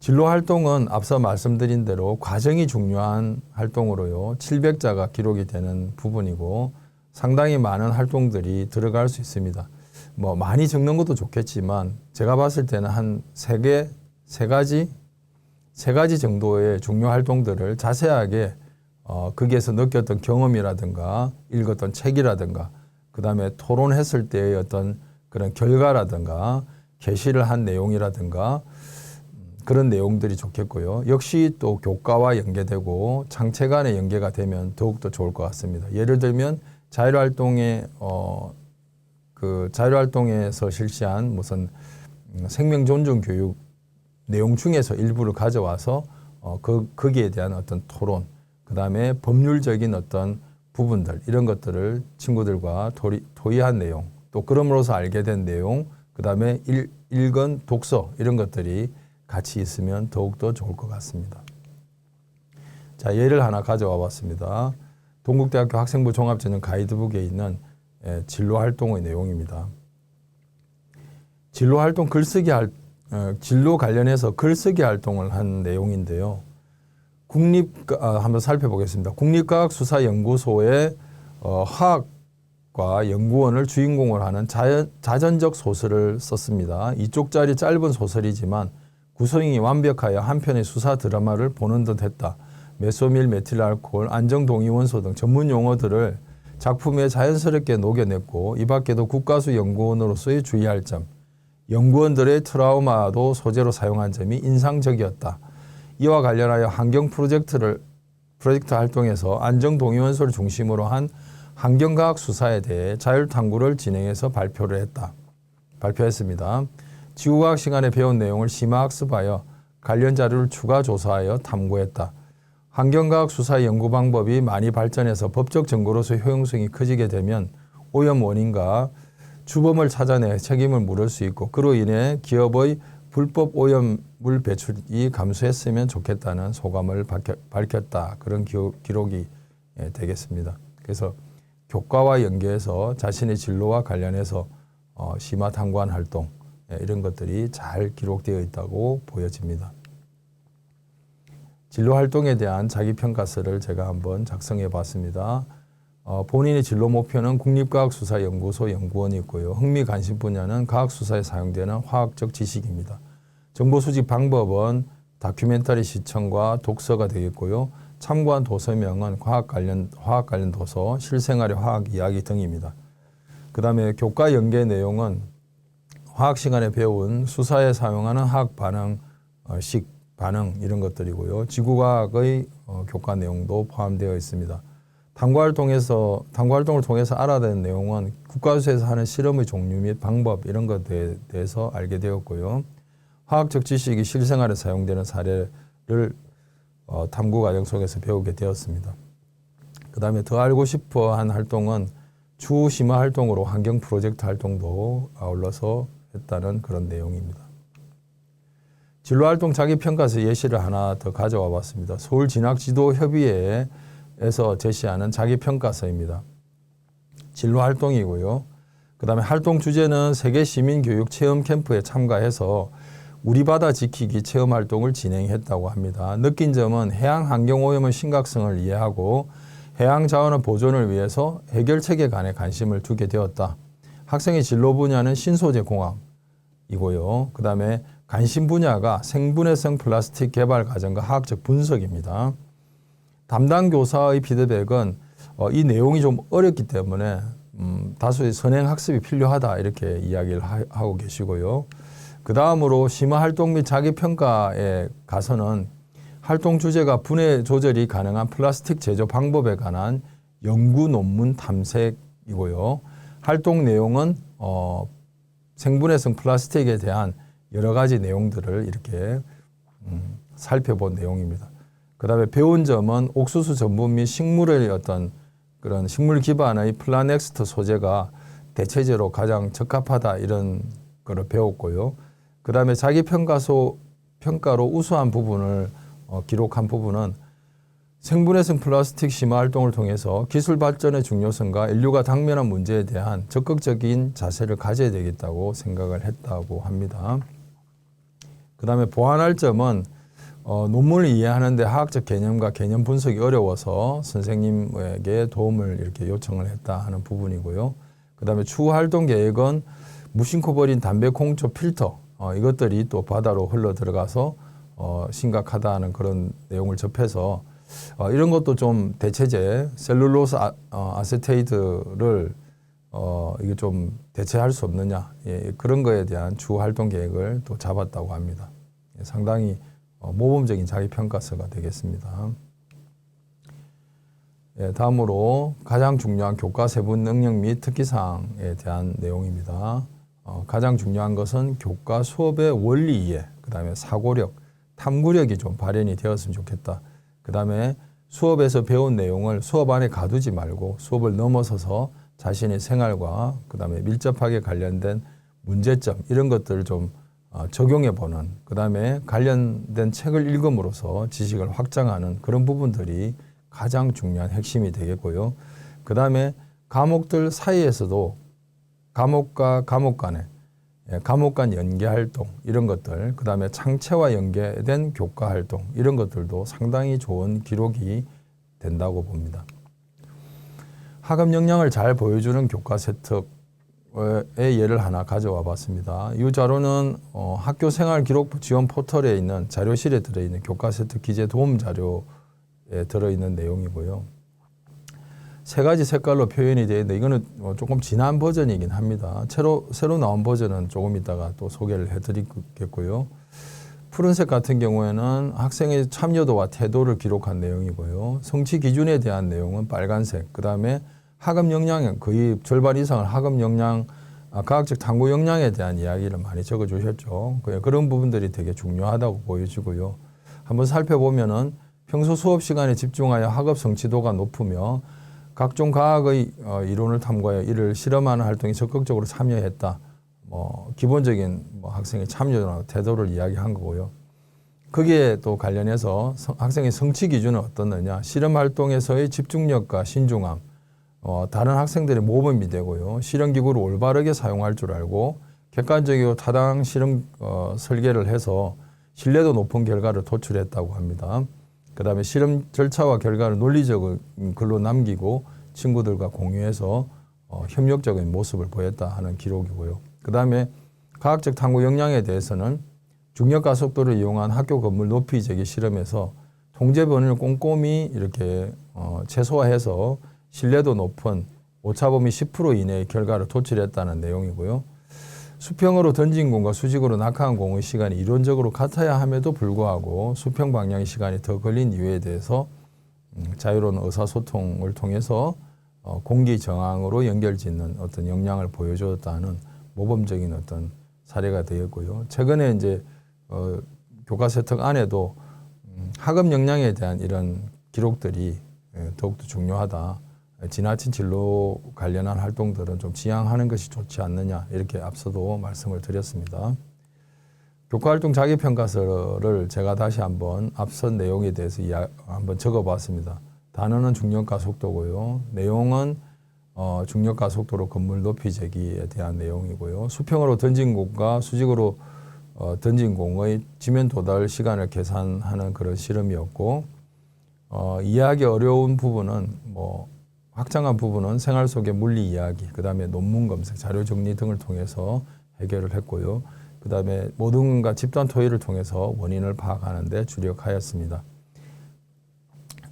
진로활동은 앞서 말씀드린 대로 과정이 중요한 활동으로요. 700자가 기록이 되는 부분이고 상당히 많은 활동들이 들어갈 수 있습니다. 많이 적는 것도 좋겠지만 제가 봤을 때는 한 세 가지 정도의 중요 활동들을 자세하게 거기에서 느꼈던 경험이라든가 읽었던 책이라든가 그 다음에 토론했을 때의 어떤 그런 결과라든가 게시를 한 내용이라든가 그런 내용들이 좋겠고요. 역시 또 교과와 연계되고 장체 간의 연계가 되면 더욱더 좋을 것 같습니다. 예를 들면 자율활동에서 실시한 무슨 생명 존중 교육 내용 중에서 일부를 가져와서 거기에 대한 어떤 토론, 그 다음에 법률적인 어떤 부분들 이런 것들을 친구들과 토의한 내용, 또 그럼으로써 알게 된 내용, 그 다음에 읽은 독서 이런 것들이 같이 있으면 더욱더 좋을 것 같습니다. 자, 예를 하나 가져와 봤습니다. 동국대학교 학생부 종합전형 가이드북에 있는 진로활동의 내용입니다. 진로활동 진로 관련해서 글쓰기 활동을 한 내용인데요. 한번 살펴보겠습니다. 국립과학수사연구소의 화학과 연구원을 주인공으로 하는 자전적 소설을 썼습니다. 2쪽짜리 짧은 소설이지만 구성이 완벽하여 한 편의 수사 드라마를 보는 듯 했다. 메소밀, 메틸알코올, 안정동위원소 등 전문 용어들을 작품에 자연스럽게 녹여냈고 이 밖에도 국가수 연구원으로서의 주의할 점, 연구원들의 트라우마도 소재로 사용한 점이 인상적이었다. 이와 관련하여 환경 프로젝트 활동에서 안정동위원소를 중심으로 한 환경과학 수사에 대해 자율탐구를 진행해서 발표했습니다. 지구과학 시간에 배운 내용을 심화학습하여 관련 자료를 추가 조사하여 탐구했다. 환경과학 수사 연구 방법이 많이 발전해서 법적 증거로서 효용성이 커지게 되면 오염 원인과 주범을 찾아내 책임을 물을 수 있고 그로 인해 기업의 불법 오염물 배출이 감소했으면 좋겠다는 소감을 밝혔다. 그런 기록이 되겠습니다. 그래서 교과와 연계해서 자신의 진로와 관련해서 심화 탐구한 활동 이런 것들이 잘 기록되어 있다고 보여집니다. 진로 활동에 대한 자기평가서를 제가 한번 작성해 봤습니다. 본인의 진로 목표는 국립과학수사연구소 연구원이 있고요. 흥미 관심 분야는 과학수사에 사용되는 화학적 지식입니다. 정보 수집 방법은 다큐멘터리 시청과 독서가 되겠고요. 참고한 도서명은 화학 관련 도서, 실생활의 화학 이야기 등입니다. 그 다음에 교과 연계 내용은 화학 시간에 배운 수사에 사용하는 화학 반응, 식, 반응 이런 것들이고요. 지구과학의 교과 내용도 포함되어 있습니다. 탐구 활동을 통해서 알아낸 내용은 국가수에서 하는 실험의 종류 및 방법 이런 것에 대해서 알게 되었고요. 화학적 지식이 실생활에 사용되는 사례를 탐구 과정 속에서 배우게 되었습니다. 그 다음에 더 알고 싶어 한 활동은 추후 심화 활동으로 환경 프로젝트 활동도 아울러서 했다는 그런 내용입니다. 진로활동 자기평가서 예시를 하나 더 가져와 봤습니다. 서울진학지도협의회에서 제시하는 자기평가서입니다. 진로활동이고요. 그 다음에 활동 주제는 세계시민교육 체험 캠프에 참가해서 우리 바다 지키기 체험활동을 진행했다고 합니다. 느낀 점은 해양 환경오염의 심각성을 이해하고 해양 자원의 보존을 위해서 해결책에 관해 관심을 두게 되었다. 학생의 진로 분야는 신소재 공학이고요. 그 다음에 관심 분야가 생분해성 플라스틱 개발 과정과 화학적 분석입니다. 담당 교사의 피드백은 이 내용이 좀 어렵기 때문에 다수의 선행 학습이 필요하다 이렇게 이야기를 하고 계시고요. 그 다음으로 심화 활동 및 자기평가에 가서는 활동 주제가 분해 조절이 가능한 플라스틱 제조 방법에 관한 연구 논문 탐색이고요. 활동 내용은 생분해성 플라스틱에 대한 여러 가지 내용들을 이렇게 살펴본 내용입니다. 그 다음에 배운 점은 옥수수 전분 및 식물의 어떤 그런 식물 기반의 플라넥스트 소재가 대체제로 가장 적합하다 이런 거를 배웠고요. 그 다음에 자기 평가로 우수한 부분을 기록한 부분은 생분해성 플라스틱 심화 활동을 통해서 기술 발전의 중요성과 인류가 당면한 문제에 대한 적극적인 자세를 가져야 되겠다고 생각을 했다고 합니다. 그 다음에 보완할 점은 논문을 이해하는데 화학적 개념과 개념 분석이 어려워서 선생님에게 도움을 이렇게 요청을 했다 하는 부분이고요. 그 다음에 추후 활동 계획은 무심코 버린 담배 콩초 필터 이것들이 또 바다로 흘러 들어가서 심각하다는 그런 내용을 접해서 이런 것도 좀 대체제 셀룰로스 아세테이트를 이게 좀 대체할 수 없느냐 그런 거에 대한 추후 활동 계획을 또 잡았다고 합니다. 상당히 모범적인 자기평가서가 되겠습니다. 다음으로 가장 중요한 교과 세분 능력 및 특기사항에 대한 내용입니다. 가장 중요한 것은 교과 수업의 원리 이해, 그 다음에 사고력, 탐구력이 좀 발현이 되었으면 좋겠다. 그 다음에 수업에서 배운 내용을 수업 안에 가두지 말고 수업을 넘어서서 자신의 생활과 그 다음에 밀접하게 관련된 문제점 이런 것들을 좀 적용해보는 그 다음에 관련된 책을 읽음으로써 지식을 확장하는 그런 부분들이 가장 중요한 핵심이 되겠고요. 그 다음에 과목들 사이에서도 과목과 과목 간에 과목 간 연계 활동 이런 것들 그 다음에 창체와 연계된 교과 활동 이런 것들도 상당히 좋은 기록이 된다고 봅니다. 학업 역량을 잘 보여주는 교과 세특의 예를 하나 가져와 봤습니다. 이 자료는 학교 생활 기록부 지원 포털에 있는 자료실에 들어있는 교과 세특 기재 도움 자료에 들어있는 내용이고요. 세 가지 색깔로 표현이 되어 있는데 이거는 조금 진한 버전이긴 합니다. 새로 나온 버전은 조금 이따가 또 소개를 해드리겠고요. 푸른색 같은 경우에는 학생의 참여도와 태도를 기록한 내용이고요. 성취 기준에 대한 내용은 빨간색, 그 다음에 학업 역량, 거의 절반 이상을 학업 역량, 과학적 탐구 역량에 대한 이야기를 많이 적어주셨죠. 그런 부분들이 되게 중요하다고 보여지고요. 한번 살펴보면은 평소 수업 시간에 집중하여 학업 성취도가 높으며 각종 과학의 이론을 탐구하여 이를 실험하는 활동에 적극적으로 참여했다. 기본적인 학생의 참여나 태도를 이야기한 거고요. 거기에 또 관련해서 학생의 성취 기준은 어떻느냐. 실험 활동에서의 집중력과 신중함, 다른 학생들의 모범이 되고요. 실험기구를 올바르게 사용할 줄 알고 객관적이고 타당한 실험 설계를 해서 신뢰도 높은 결과를 도출했다고 합니다. 그 다음에 실험 절차와 결과를 논리적인 글로 남기고 친구들과 공유해서 협력적인 모습을 보였다 하는 기록이고요. 그 다음에 과학적 탐구 역량에 대해서는 중력가속도를 이용한 학교 건물 높이 재기 실험에서 통제 범위를 꼼꼼히 이렇게 최소화해서 신뢰도 높은 오차범위 10% 이내의 결과를 도출했다는 내용이고요. 수평으로 던진 공과 수직으로 낙하한 공의 시간이 이론적으로 같아야 함에도 불구하고 수평 방향의 시간이 더 걸린 이유에 대해서 자유로운 의사소통을 통해서 공기 정황으로 연결짓는 어떤 역량을 보여주었다는 모범적인 어떤 사례가 되었고요. 최근에 이제 교과서 안에도 학업 역량에 대한 이런 기록들이 더욱더 중요하다. 지나친 진로 관련한 활동들은 좀 지양하는 것이 좋지 않느냐 이렇게 앞서도 말씀을 드렸습니다. 교과활동 자기평가서를 제가 다시 한번 앞선 내용에 대해서 한번 적어봤습니다. 단어는 중력가속도고요. 내용은 중력가속도로 건물 높이 재기에 대한 내용이고요. 수평으로 던진 공과 수직으로 던진 공의 지면 도달 시간을 계산하는 그런 실험이었고 이해하기 어려운 부분은 확장한 부분은 생활 속의 물리 이야기, 그 다음에 논문 검색, 자료 정리 등을 통해서 해결을 했고요. 그 다음에 모든과 집단 토의를 통해서 원인을 파악하는 데 주력하였습니다.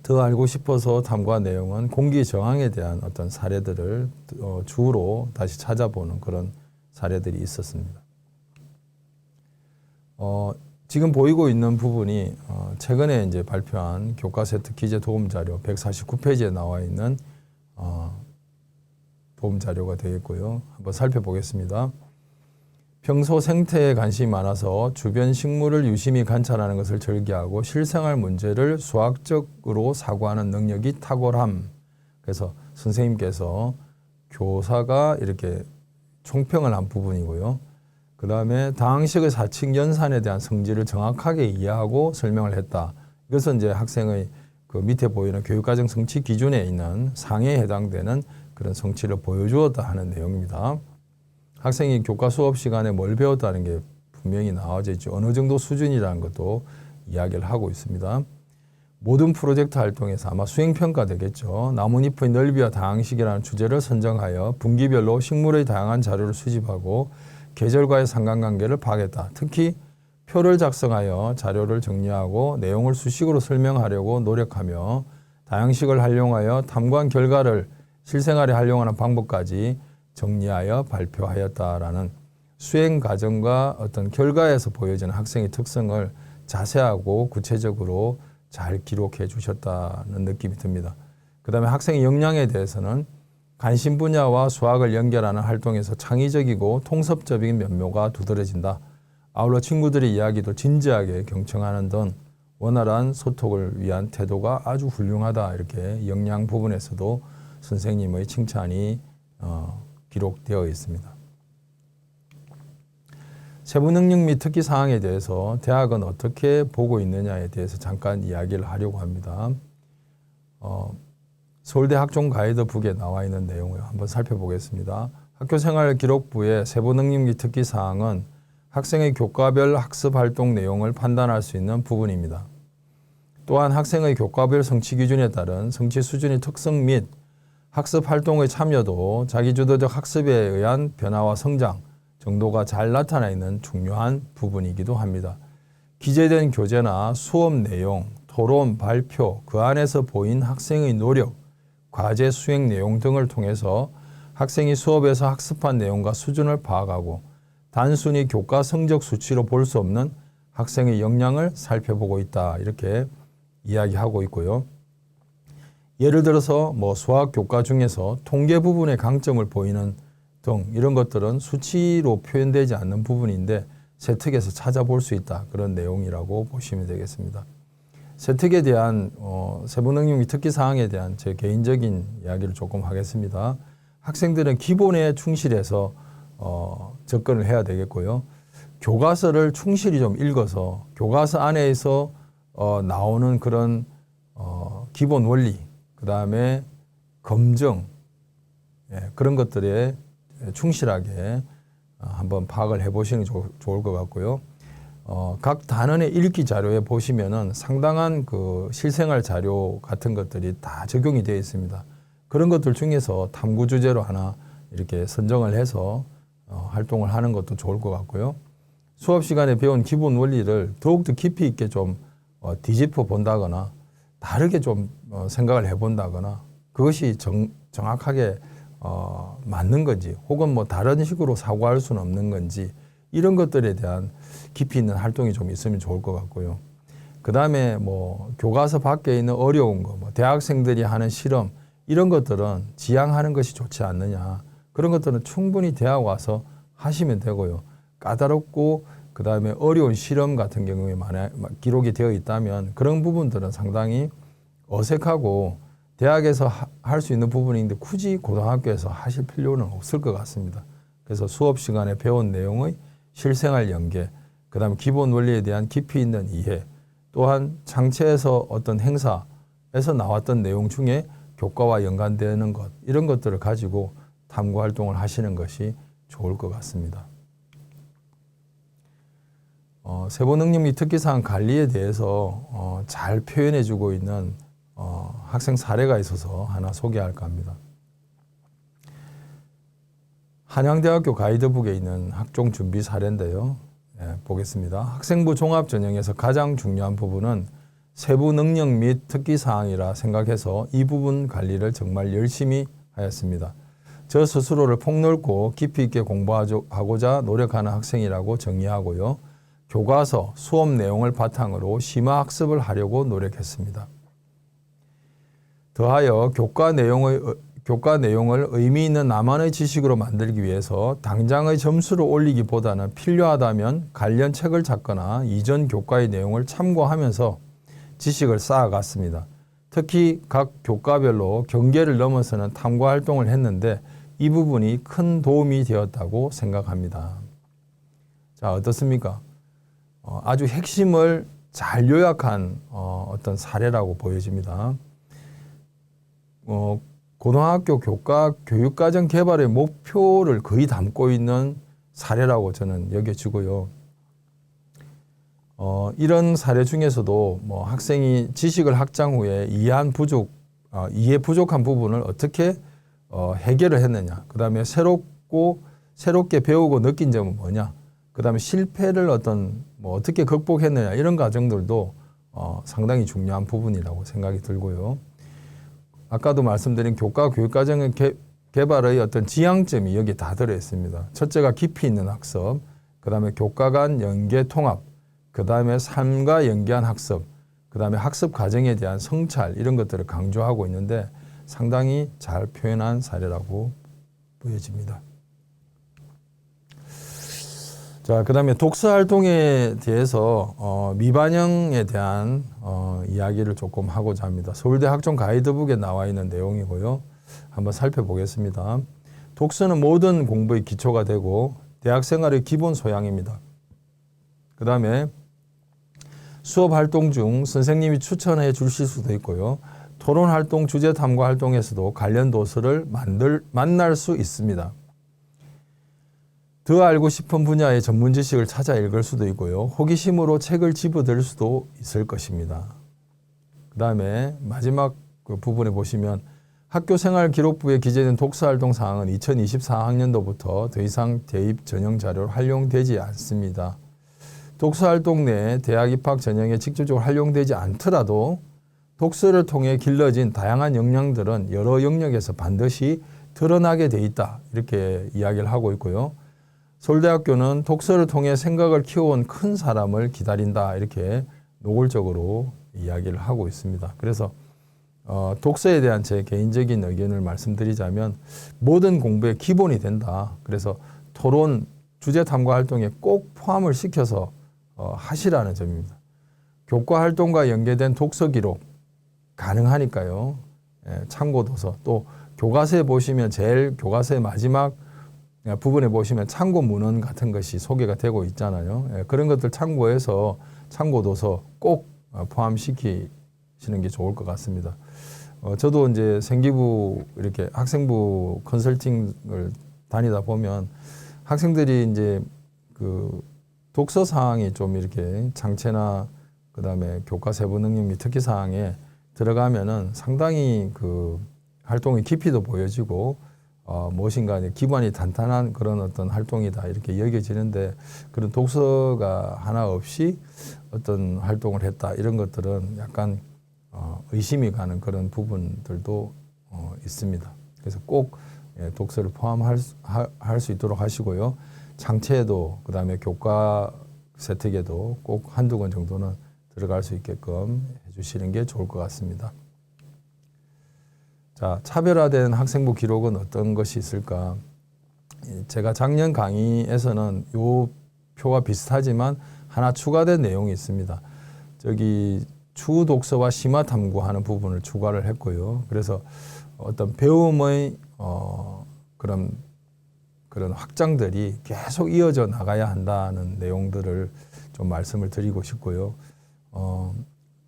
더 알고 싶어서 탐구한 내용은 공기 저항에 대한 어떤 사례들을 주로 다시 찾아보는 그런 사례들이 있었습니다. 지금 보이고 있는 부분이 최근에 이제 발표한 교과 세트 기재 도움 자료 149페이지에 나와 있는 도움 자료가 되겠고요. 한번 살펴보겠습니다. 평소 생태에 관심이 많아서 주변 식물을 유심히 관찰하는 것을 절기하고 실생활 문제를 수학적으로 사고하는 능력이 탁월함. 그래서 선생님께서 교사가 이렇게 총평을 한 부분이고요. 그 다음에 다항식의 사칙 연산에 대한 성질을 정확하게 이해하고 설명을 했다. 이것은 이제 학생의 그 밑에 보이는 교육과정 성취 기준에 있는 상해에 해당되는 그런 성취를 보여주었다 하는 내용입니다. 학생이 교과 수업 시간에 뭘 배웠다는 게 분명히 나와져 있죠. 어느 정도 수준이라는 것도 이야기를 하고 있습니다. 모든 프로젝트 활동에서 아마 수행평가 되겠죠. 나뭇잎의 넓이와 다항식이라는 주제를 선정하여 분기별로 식물의 다양한 자료를 수집하고 계절과의 상관관계를 파악했다. 특히 표를 작성하여 자료를 정리하고 내용을 수식으로 설명하려고 노력하며 다양식을 활용하여 탐구한 결과를 실생활에 활용하는 방법까지 정리하여 발표하였다라는 수행 과정과 어떤 결과에서 보여지는 학생의 특성을 자세하고 구체적으로 잘 기록해 주셨다는 느낌이 듭니다. 그 다음에 학생의 역량에 대해서는 관심 분야와 수학을 연결하는 활동에서 창의적이고 통섭적인 면모가 두드러진다. 아울러 친구들의 이야기도 진지하게 경청하는 등 원활한 소통을 위한 태도가 아주 훌륭하다. 이렇게 역량 부분에서도 선생님의 칭찬이 기록되어 있습니다. 세부 능력 및 특기 사항에 대해서 대학은 어떻게 보고 있느냐에 대해서 잠깐 이야기를 하려고 합니다. 서울대 학종 가이드북에 나와 있는 내용을 한번 살펴보겠습니다. 학교생활 기록부의 세부 능력 및 특기 사항은 학생의 교과별 학습 활동 내용을 판단할 수 있는 부분입니다. 또한 학생의 교과별 성취 기준에 따른 성취 수준의 특성 및 학습 활동의 참여도 자기주도적 학습에 의한 변화와 성장 정도가 잘 나타나 있는 중요한 부분이기도 합니다. 기재된 교재나 수업 내용, 토론, 발표, 그 안에서 보인 학생의 노력, 과제 수행 내용 등을 통해서 학생이 수업에서 학습한 내용과 수준을 파악하고 단순히 교과 성적 수치로 볼 수 없는 학생의 역량을 살펴보고 있다. 이렇게 이야기하고 있고요. 예를 들어서 수학 교과 중에서 통계 부분의 강점을 보이는 등 이런 것들은 수치로 표현되지 않는 부분인데 세특에서 찾아볼 수 있다. 그런 내용이라고 보시면 되겠습니다. 세특에 대한 세부능력 특기 사항에 대한 제 개인적인 이야기를 조금 하겠습니다. 학생들은 기본에 충실해서 접근을 해야 되겠고요. 교과서를 충실히 좀 읽어서 교과서 안에서 나오는 그런 기본 원리, 그 다음에 검증, 그런 것들에 충실하게 한번 파악을 해보시는 게 좋을 것 같고요. 각 단원의 읽기 자료에 보시면은 상당한 그 실생활 자료 같은 것들이 다 적용이 되어 있습니다. 그런 것들 중에서 탐구 주제로 하나 이렇게 선정을 해서 활동을 하는 것도 좋을 것 같고요. 수업 시간에 배운 기본 원리를 더욱더 깊이 있게 좀 뒤집어 본다거나 다르게 좀 생각을 해본다거나 그것이 정확하게 맞는 건지 혹은 다른 식으로 사고할 수는 없는 건지 이런 것들에 대한 깊이 있는 활동이 좀 있으면 좋을 것 같고요. 그 다음에 교과서 밖에 있는 어려운 거, 대학생들이 하는 실험 이런 것들은 지양하는 것이 좋지 않느냐. 그런 것들은 충분히 대학 와서 하시면 되고요. 까다롭고 그 다음에 어려운 실험 같은 경우에 기록이 되어 있다면 그런 부분들은 상당히 어색하고 대학에서 할 수 있는 부분인데 굳이 고등학교에서 하실 필요는 없을 것 같습니다. 그래서 수업 시간에 배운 내용의 실생활 연계, 그 다음에 기본 원리에 대한 깊이 있는 이해, 또한 장체에서 어떤 행사에서 나왔던 내용 중에 교과와 연관되는 것, 이런 것들을 가지고 탐구 활동을 하시는 것이 좋을 것 같습니다. 세부능력 및 특기사항 관리에 대해서 잘 표현해주고 있는 학생 사례가 있어서 하나 소개할까 합니다. 한양대학교 가이드북에 있는 학종 준비 사례인데요. 보겠습니다. 학생부 종합 전형에서 가장 중요한 부분은 세부 능력 및 특기 사항이라 생각해서 이 부분 관리를 정말 열심히 하였습니다. 저 스스로를 폭넓고 깊이 있게 공부하고자 노력하는 학생이라고 정의하고요. 교과서, 수업 내용을 바탕으로 심화 학습을 하려고 노력했습니다. 더하여 교과 내용을 의미 있는 나만의 지식으로 만들기 위해서 당장의 점수를 올리기보다는 필요하다면 관련 책을 찾거나 이전 교과의 내용을 참고하면서 지식을 쌓아갔습니다. 특히 각 교과별로 경계를 넘어서는 탐구 활동을 했는데 이 부분이 큰 도움이 되었다고 생각합니다. 자, 어떻습니까? 아주 핵심을 잘 요약한 어떤 사례라고 보여집니다. 고등학교 교과 교육과정 개발의 목표를 거의 담고 있는 사례라고 저는 여겨지고요. 이런 사례 중에서도 학생이 지식을 학장 후에 이해 부족한 부분을 어떻게 해결을 했느냐, 그 다음에 새롭게 배우고 느낀 점은 뭐냐, 그 다음에 실패를 어떻게 극복했느냐, 이런 과정들도 상당히 중요한 부분이라고 생각이 들고요. 아까도 말씀드린 교과 교육과정의 개발의 어떤 지향점이 여기 다 들어있습니다. 첫째가 깊이 있는 학습, 그 다음에 교과 간 연계 통합, 그 다음에 삶과 연계한 학습, 그 다음에 학습 과정에 대한 성찰, 이런 것들을 강조하고 있는데 상당히 잘 표현한 사례라고 보여집니다. 자, 그 다음에 독서 활동에 대해서 미반영에 대한 이야기를 조금 하고자 합니다. 서울대 학종 가이드북에 나와 있는 내용이고요. 한번 살펴보겠습니다. 독서는 모든 공부의 기초가 되고 대학 생활의 기본 소양입니다. 그 다음에 수업 활동 중 선생님이 추천해 주실 수도 있고요. 토론 활동, 주제 탐구 활동에서도 관련 도서를 만날 수 있습니다. 더 알고 싶은 분야의 전문 지식을 찾아 읽을 수도 있고요. 호기심으로 책을 집어들 수도 있을 것입니다. 그 다음에 마지막 그 부분에 보시면 학교생활 기록부에 기재된 독서활동 사항은 2024학년도부터 더 이상 대입 전형 자료로 활용되지 않습니다. 독서활동 내에 대학 입학 전형에 직접적으로 활용되지 않더라도 독서를 통해 길러진 다양한 역량들은 여러 영역에서 반드시 드러나게 돼 있다. 이렇게 이야기를 하고 있고요. 서울대학교는 독서를 통해 생각을 키워온 큰 사람을 기다린다. 이렇게 노골적으로 이야기를 하고 있습니다. 그래서 독서에 대한 제 개인적인 의견을 말씀드리자면 모든 공부의 기본이 된다. 그래서 토론, 주제 탐구 활동에 꼭 포함을 시켜서 하시라는 점입니다. 교과 활동과 연계된 독서 기록 가능하니까요. 참고 도서, 또 교과서에 보시면 제일 교과서의 마지막 부분에 보시면 참고 문헌 같은 것이 소개가 되고 있잖아요. 그런 것들 참고해서 참고 도서 꼭 포함시키시는 게 좋을 것 같습니다. 저도 이제 생기부 이렇게 학생부 컨설팅을 다니다 보면 학생들이 이제 그 독서 사항이 좀 이렇게 장체나 그다음에 교과 세부 능력 및 특기 사항에 들어가면은 상당히 그 활동의 깊이도 보여지고 무엇인가 기반이 탄탄한 그런 어떤 활동이다 이렇게 여겨지는데 그런 독서가 하나 없이 어떤 활동을 했다 이런 것들은 약간 의심이 가는 그런 부분들도 있습니다. 그래서 꼭 독서를 포함할 수 있도록 하시고요. 장체에도 그다음에 교과 세특에도 꼭 한두 권 정도는 들어갈 수 있게끔 해주시는 게 좋을 것 같습니다. 자, 차별화된 학생부 기록은 어떤 것이 있을까? 제가 작년 강의에서는 요 표와 비슷하지만 하나 추가된 내용이 있습니다. 저기 추후 독서와 심화 탐구하는 부분을 추가를 했고요. 그래서 어떤 배움의 그런 확장들이 계속 이어져 나가야 한다는 내용들을 좀 말씀을 드리고 싶고요.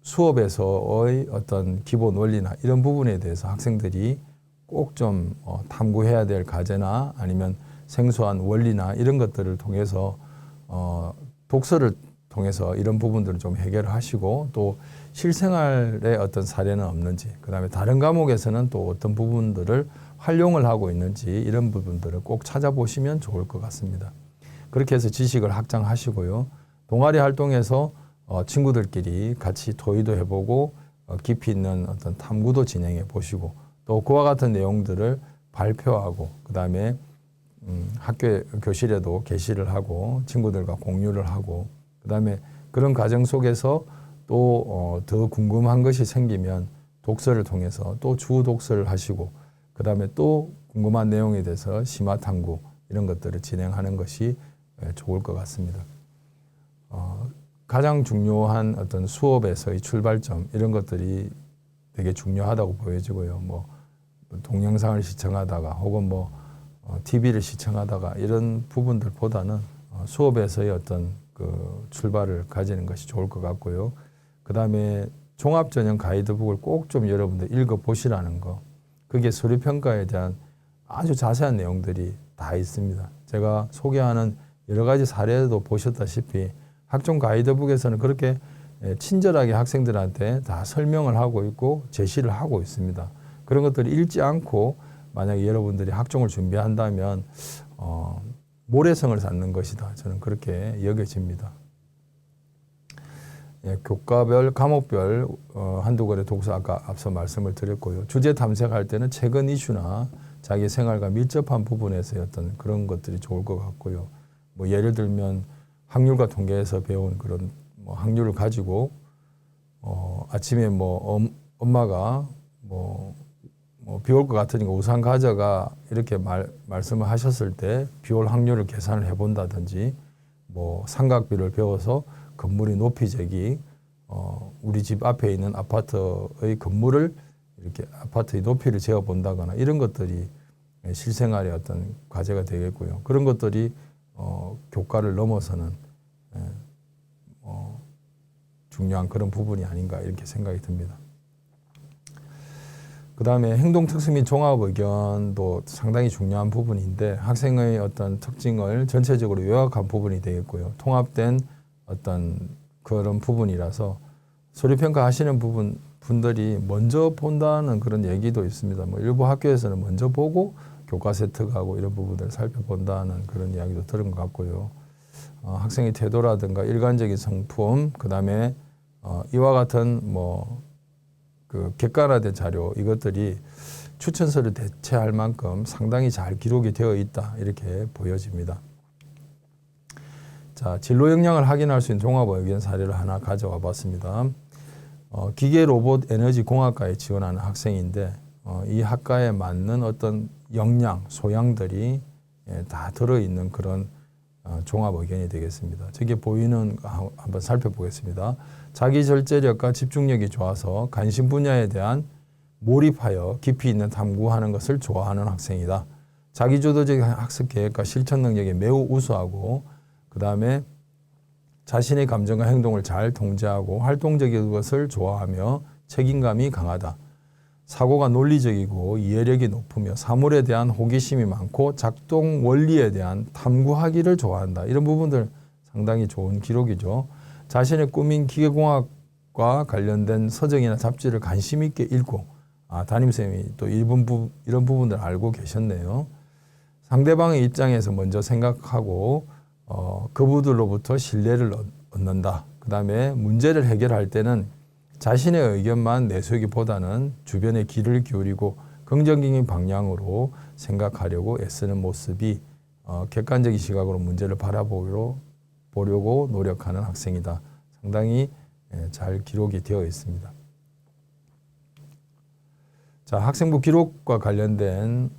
수업에서의 어떤 기본 원리나 이런 부분에 대해서 학생들이 꼭 좀 탐구해야 될 과제나 아니면 생소한 원리나 이런 것들을 통해서 독서를 통해서 이런 부분들을 좀 해결을 하시고 또 실생활에 어떤 사례는 없는지 그다음에 다른 과목에서는 또 어떤 부분들을 활용을 하고 있는지 이런 부분들을 꼭 찾아보시면 좋을 것 같습니다. 그렇게 해서 지식을 확장하시고요. 동아리 활동에서 친구들끼리 같이 토의도 해보고 깊이 있는 어떤 탐구도 진행해 보시고 또 그와 같은 내용들을 발표하고 그다음에 학교 교실에도 게시를 하고 친구들과 공유를 하고 그다음에 그런 과정 속에서 또 더 궁금한 것이 생기면 독서를 통해서 또 주 독서를 하시고 그다음에 또 궁금한 내용에 대해서 심화 탐구 이런 것들을 진행하는 것이 좋을 것 같습니다. 가장 중요한 어떤 수업에서의 출발점 이런 것들이 되게 중요하다고 보여지고요. 뭐 동영상을 시청하다가 혹은 뭐 TV를 시청하다가 이런 부분들보다는 수업에서의 어떤 그 출발을 가지는 것이 좋을 것 같고요. 그 다음에 종합전형 가이드북을 꼭 좀 여러분들 읽어보시라는 거. 그게 서류평가에 대한 아주 자세한 내용들이 다 있습니다. 제가 소개하는 여러 가지 사례도 보셨다시피 학종 가이드북에서는 그렇게 친절하게 학생들한테 다 설명을 하고 있고 제시를 하고 있습니다. 그런 것들을 읽지 않고 만약에 여러분들이 학종을 준비한다면 모래성을 쌓는 것이다. 저는 그렇게 여겨집니다. 교과별, 과목별 한두 권의 독서 아까 앞서 말씀을 드렸고요. 주제 탐색할 때는 최근 이슈나 자기 생활과 밀접한 부분에서의 어떤 그런 것들이 좋을 것 같고요. 뭐 예를 들면 확률과 통계에서 배운 그런 뭐 확률을 가지고 아침에 뭐 엄마가 비 올 것 같으니까 우산 가져가 이렇게 말씀을 하셨을 때 비 올 확률을 계산을 해본다든지 뭐 삼각비를 배워서 건물의 높이 재기 우리 집 앞에 있는 아파트의 건물을 이렇게 아파트의 높이를 재어 본다거나 이런 것들이 실생활의 어떤 과제가 되겠고요. 그런 것들이 교과를 넘어서는 중요한 그런 부분이 아닌가 이렇게 생각이 듭니다. 그 다음에 행동특수 및 종합의견도 상당히 중요한 부분인데 학생의 어떤 특징을 전체적으로 요약한 부분이 되겠고요. 통합된 어떤 그런 부분이라서 서류평가 하시는 분들이 먼저 본다는 그런 얘기도 있습니다. 뭐 일부 학교에서는 먼저 보고 교과 세특하고 이런 부분들을 살펴본다는 그런 이야기도 들은 것 같고요. 학생의 태도라든가 일관적인 성품, 그 다음에 이와 같은 뭐 그 객관화된 자료 이것들이 추천서를 대체할 만큼 상당히 잘 기록이 되어 있다 이렇게 보여집니다. 자, 진로 역량을 확인할 수 있는 종합 의견 사례를 하나 가져와 봤습니다. 기계 로봇 에너지 공학과에 지원하는 학생인데 이 학과에 맞는 어떤 역량, 소양들이 다 들어있는 그런 종합 의견이 되겠습니다. 저게 보이는 거 한번 살펴보겠습니다. 자기 절제력과 집중력이 좋아서 관심 분야에 대한 몰입하여 깊이 있는 탐구하는 것을 좋아하는 학생이다. 자기주도적인 학습 계획과 실천 능력이 매우 우수하고 그 다음에 자신의 감정과 행동을 잘 통제하고 활동적인 것을 좋아하며 책임감이 강하다. 사고가 논리적이고 이해력이 높으며 사물에 대한 호기심이 많고 작동 원리에 대한 탐구하기를 좋아한다. 이런 부분들 상당히 좋은 기록이죠. 자신의 꿈인 기계공학과 관련된 서적이나 잡지를 관심 있게 읽고 담임쌤이 또 이런 부분들 알고 계셨네요. 상대방의 입장에서 먼저 생각하고 그분들로부터 신뢰를 얻는다. 그 다음에 문제를 해결할 때는 자신의 의견만 내세우기보다는 주변에 귀를 기울이고 긍정적인 방향으로 생각하려고 애쓰는 모습이 객관적인 시각으로 문제를 바라보려고 노력하는 학생이다. 상당히 잘 기록이 되어 있습니다. 자, 학생부 기록과 관련된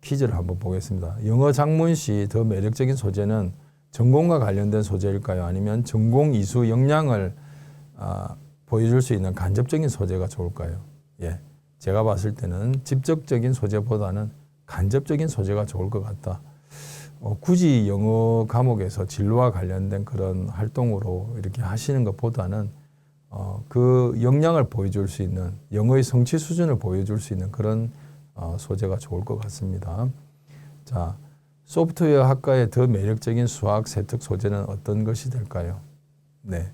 퀴즈를 한번 보겠습니다. 영어 작문 시 더 매력적인 소재는 전공과 관련된 소재일까요? 아니면 전공 이수 역량을 보여줄 수 있는 간접적인 소재가 좋을까요? 예, 제가 봤을 때는 직접적인 소재보다는 간접적인 소재가 좋을 것 같다. 굳이 영어 과목에서 진로와 관련된 그런 활동으로 이렇게 하시는 것보다는 그 역량을 보여줄 수 있는 영어의 성취 수준을 보여줄 수 있는 그런 소재가 좋을 것 같습니다. 자, 소프트웨어 학과의 더 매력적인 수학 세특 소재는 어떤 것이 될까요? 네,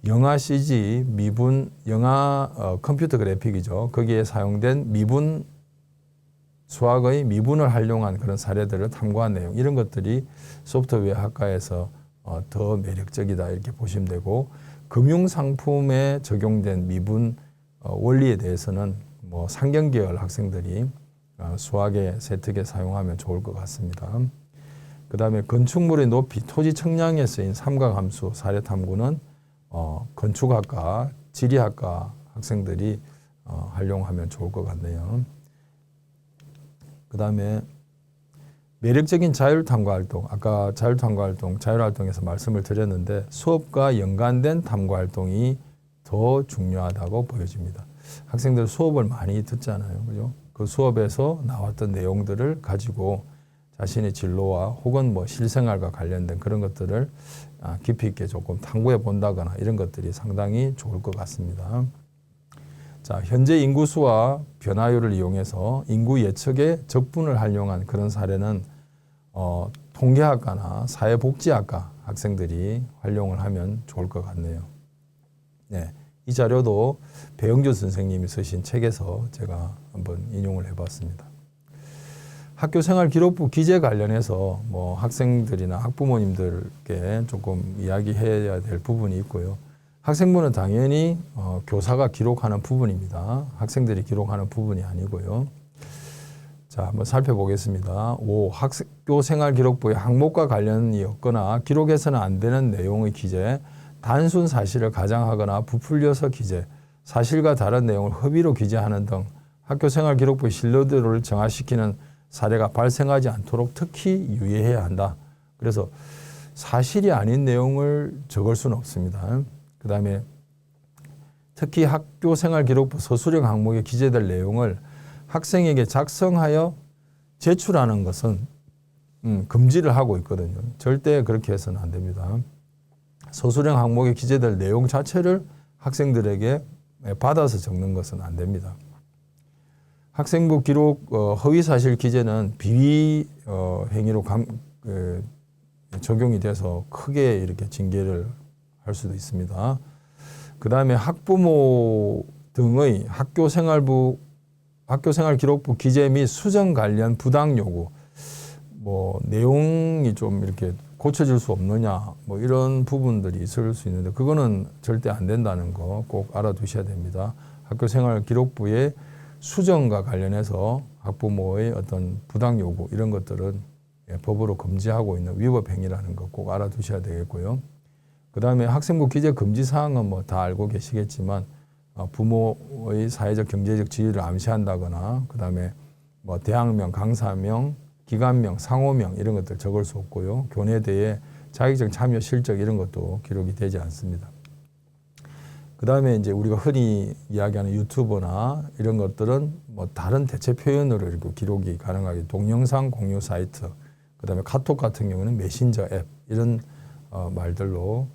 영화 CG, 미분, 영화 컴퓨터 그래픽이죠. 거기에 사용된 미분, 수학의 미분을 활용한 그런 사례들을 탐구한 내용, 이런 것들이 소프트웨어 학과에서 더 매력적이다 이렇게 보시면 되고, 금융상품에 적용된 미분 원리에 대해서는 뭐 상경계열 학생들이 수학의 세특에 사용하면 좋을 것 같습니다. 그 다음에 건축물의 높이, 토지 측량에 쓰인 삼각함수 사례 탐구는 건축학과, 지리학과 학생들이 활용하면 좋을 것 같네요. 그 다음에 매력적인 자율탐구 활동, 아까 자율탐구 활동, 자율활동에서 말씀을 드렸는데 수업과 연관된 탐구 활동이 더 중요하다고 보여집니다. 학생들 수업을 많이 듣잖아요. 그죠? 그 수업에서 나왔던 내용들을 가지고 자신의 진로와 혹은 뭐 실생활과 관련된 그런 것들을 깊이 있게 조금 탐구해 본다거나 이런 것들이 상당히 좋을 것 같습니다. 자, 현재 인구수와 변화율을 이용해서 인구 예측에 적분을 활용한 그런 사례는 통계학과나 사회복지학과 학생들이 활용을 하면 좋을 것 같네요. 네, 이 자료도 배영준 선생님이 쓰신 책에서 제가 한번 인용을 해봤습니다. 학교생활 기록부 기재 관련해서 뭐 학생들이나 학부모님들께 조금 이야기해야 될 부분이 있고요. 학생부는 당연히 교사가 기록하는 부분입니다. 학생들이 기록하는 부분이 아니고요. 자, 한번 살펴보겠습니다. 5. 학교생활 기록부의 항목과 관련이 없거나 기록해서는 안 되는 내용의 기재, 단순 사실을 가장하거나 부풀려서 기재, 사실과 다른 내용을 허위로 기재하는 등 학교생활 기록부의 신뢰도를 정화시키는 사례가 발생하지 않도록 특히 유의해야 한다. 그래서 사실이 아닌 내용을 적을 수는 없습니다. 그 다음에 특히 학교생활 기록부 서술형 항목에 기재될 내용을 학생에게 작성하여 제출하는 것은 금지를 하고 있거든요. 절대 그렇게 해서는 안 됩니다. 서술형 항목에 기재될 내용 자체를 학생들에게 받아서 적는 것은 안 됩니다. 학생부 기록 허위사실 기재는 비위 행위로 적용이 돼서 크게 이렇게 징계를 할 수도 있습니다. 그 다음에 학부모 등의 학교생활 기록부 기재 및 수정 관련 부당 요구, 뭐 내용이 좀 이렇게 고쳐질 수 없느냐 뭐 이런 부분들이 있을 수 있는데 그거는 절대 안 된다는 거 꼭 알아두셔야 됩니다. 학교생활기록부의 수정과 관련해서 학부모의 어떤 부당 요구 이런 것들은 법으로 금지하고 있는 위법 행위라는 거 꼭 알아두셔야 되겠고요. 그 다음에 학생부 기재 금지 사항은 뭐 다 알고 계시겠지만 부모의 사회적 경제적 지위를 암시한다거나 그 다음에 뭐 대학명, 강사명, 기관명, 상호명 이런 것들 적을 수 없고요. 교내대회 자격증 참여 실적 이런 것도 기록이 되지 않습니다. 그 다음에 이제 우리가 흔히 이야기하는 유튜버나 이런 것들은 뭐 다른 대체 표현으로 이렇게 기록이 가능하게 동영상 공유 사이트, 그 다음에 카톡 같은 경우는 메신저 앱 이런 말들로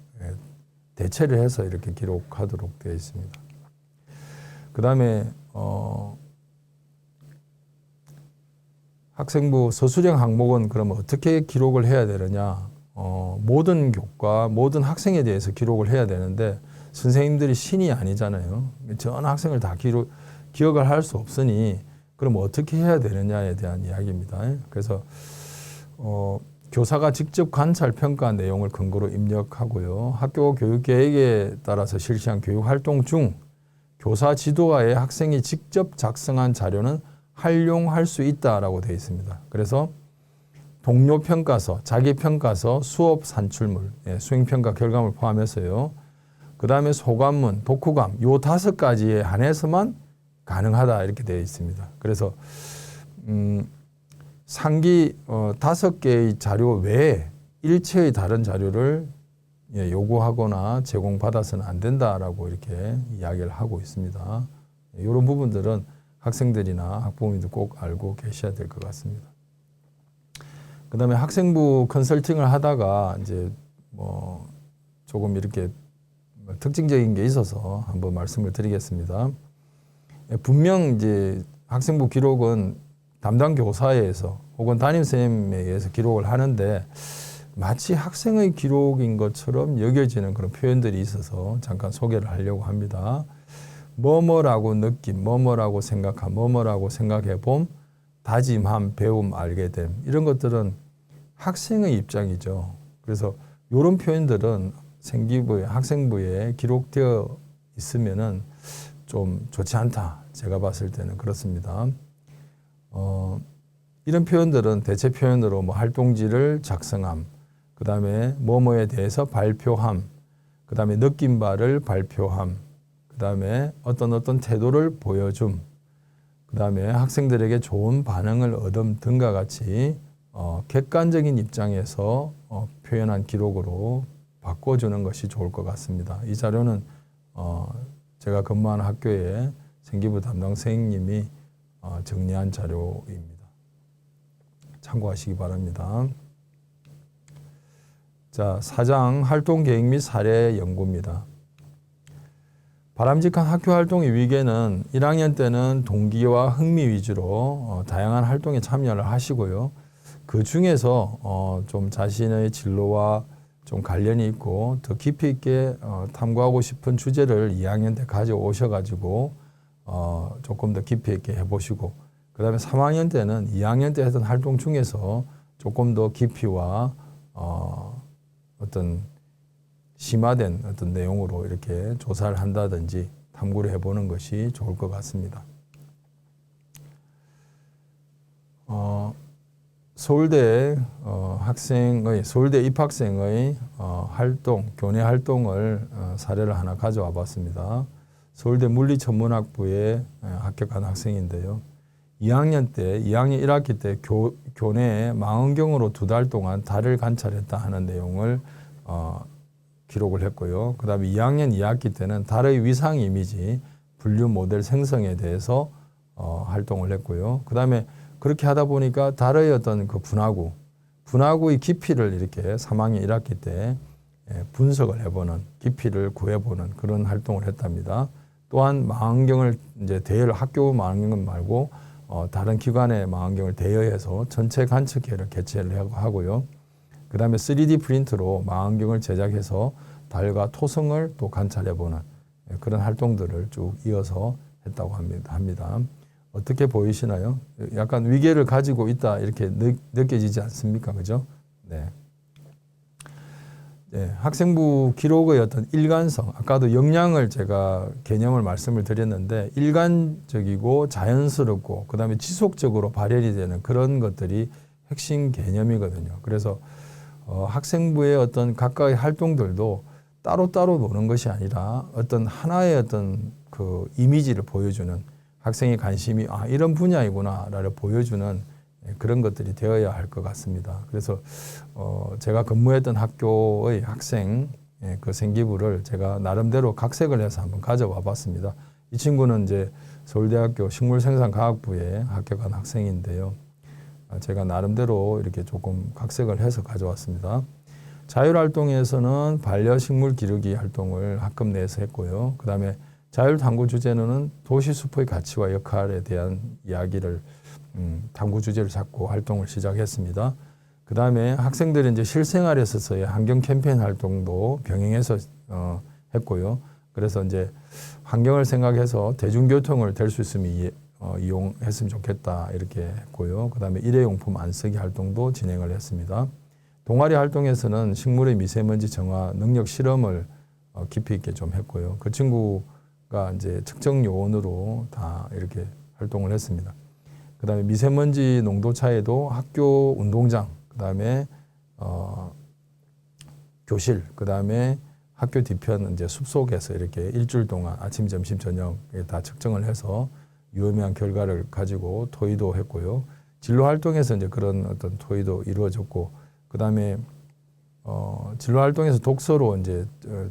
대체를 해서 이렇게 기록하도록 되어 있습니다. 그 다음에 학생부 서술형 항목은 그러면 어떻게 기록을 해야 되느냐? 모든 교과, 모든 학생에 대해서 기록을 해야 되는데 선생님들이 신이 아니잖아요. 전 학생을 다 기억을 할 수 없으니 그럼 어떻게 해야 되느냐에 대한 이야기입니다. 그래서 교사가 직접 관찰 평가한 내용을 근거로 입력하고요. 학교 교육 계획에 따라서 실시한 교육 활동 중 교사 지도와의 학생이 직접 작성한 자료는 활용할 수 있다라고 되어 있습니다. 그래서 동료 평가서, 자기 평가서, 수업 산출물, 수행 평가 결과물 포함해서요. 그 다음에 소감문, 독후감 요 5가지에 한해서만 가능하다 이렇게 되어 있습니다. 그래서 상기 5개의 자료 외에 일체의 다른 자료를 요구하거나 제공받아서는 안 된다라고 이렇게 이야기를 하고 있습니다. 이런 부분들은 학생들이나 학부모님도 꼭 알고 계셔야 될 것 같습니다. 그 다음에 학생부 컨설팅을 하다가 이제 뭐 조금 이렇게 특징적인 게 있어서 한번 말씀을 드리겠습니다. 분명 이제 학생부 기록은 담당 교사에 의해서 혹은 담임선생님에 의해서 기록을 하는데 마치 학생의 기록인 것처럼 여겨지는 그런 표현들이 있어서 잠깐 소개를 하려고 합니다. 뭐뭐라고 느낌, 뭐뭐라고 생각함, 뭐뭐라고 생각해 봄, 다짐함, 배움, 알게 됨 이런 것들은 학생의 입장이죠. 그래서 이런 표현들은 생기부에 학생부에 기록되어 있으면은 좀 좋지 않다. 제가 봤을 때는 그렇습니다. 이런 표현들은 대체 표현으로 뭐 활동지를 작성함, 그 다음에 뭐뭐에 대해서 발표함, 그 다음에 느낀 바를 발표함, 그 다음에 어떤 태도를 보여줌, 그 다음에 학생들에게 좋은 반응을 얻음 등과 같이 객관적인 입장에서 표현한 기록으로 바꿔주는 것이 좋을 것 같습니다. 이 자료는 제가 근무하는 학교에 생기부 담당 선생님이 정리한 자료입니다. 참고하시기 바랍니다. 자, 4장 활동 계획 및 사례 연구입니다. 바람직한 학교 활동의 위계는 1학년 때는 동기와 흥미 위주로 다양한 활동에 참여를 하시고요. 그 중에서 좀 자신의 진로와 좀 관련이 있고 더 깊이 있게 탐구하고 싶은 주제를 2학년 때 가져오셔가지고 조금 더 깊이 있게 해보시고 그 다음에 3학년 때는 2학년 때 했던 활동 중에서 조금 더 깊이와 어떤 심화된 어떤 내용으로 이렇게 조사를 한다든지 탐구를 해보는 것이 좋을 것 같습니다. 서울대 서울대 입학생의 활동, 교내 활동을 사례를 하나 가져와 봤습니다. 서울대 물리천문학부에 합격한 학생인데요. 2학년 1학기 때 교내에 망원경으로 2달 동안 달을 관찰했다 하는 내용을 기록을 했고요. 그 다음에 2학년 2학기 때는 달의 위상 이미지, 분류 모델 생성에 대해서 활동을 했고요. 그 다음에 그렇게 하다 보니까 달의 어떤 그 분화구의 깊이를 이렇게 3학년 1학기 때 분석을 해보는, 깊이를 구해보는 그런 활동을 했답니다. 또한 망원경을 이제 대여를 학교 망원경 말고 다른 기관의 망원경을 대여해서 전체 관측회를 개최를 하고요. 그 다음에 3D 프린트로 망원경을 제작해서 달과 토성을 또 관찰해보는 그런 활동들을 쭉 이어서 했다고 합니다. 어떻게 보이시나요? 약간 위계를 가지고 있다 이렇게 느껴지지 않습니까? 그죠? 네. 학생부 기록의 어떤 일관성, 아까도 역량을 제가 개념을 말씀을 드렸는데 일관적이고 자연스럽고 그다음에 지속적으로 발현이 되는 그런 것들이 핵심 개념이거든요. 그래서 학생부의 어떤 각각의 활동들도 따로따로 노는 것이 아니라 어떤 하나의 어떤 그 이미지를 보여주는 학생의 관심이 이런 분야이구나를 보여주는 그런 것들이 되어야 할 것 같습니다. 그래서 제가 근무했던 학교의 학생 그 생기부를 제가 나름대로 각색을 해서 한번 가져와 봤습니다. 이 친구는 이제 서울대학교 식물생산과학부에 합격한 학생인데요. 제가 나름대로 이렇게 조금 각색을 해서 가져왔습니다. 자율활동에서는 반려식물 기르기 활동을 학급 내에서 했고요. 그 다음에 자율탐구 주제는 도시숲의 가치와 역할에 대한 이야기를 탐구 주제를 잡고 활동을 시작했습니다. 그 다음에 학생들이 이제 실생활에서의 환경 캠페인 활동도 병행해서 했고요. 그래서 이제 환경을 생각해서 대중교통을 될 수 있으면 이용했으면 좋겠다 이렇게 했고요. 그 다음에 일회용품 안 쓰기 활동도 진행을 했습니다. 동아리 활동에서는 식물의 미세먼지 정화 능력 실험을 깊이 있게 좀 했고요. 그 친구가 이제 측정 요원으로 다 이렇게 활동을 했습니다. 그 다음에 미세먼지 농도 차에도 학교 운동장, 그 다음에 교실, 그 다음에 학교 뒤편 이제 숲속에서 이렇게 일주일 동안 아침, 점심, 저녁 다 측정을 해서 유의미한 결과를 가지고 토의도 했고요. 진로 활동에서 이제 그런 어떤 토의도 이루어졌고, 그 다음에 진로 활동에서 독서로 이제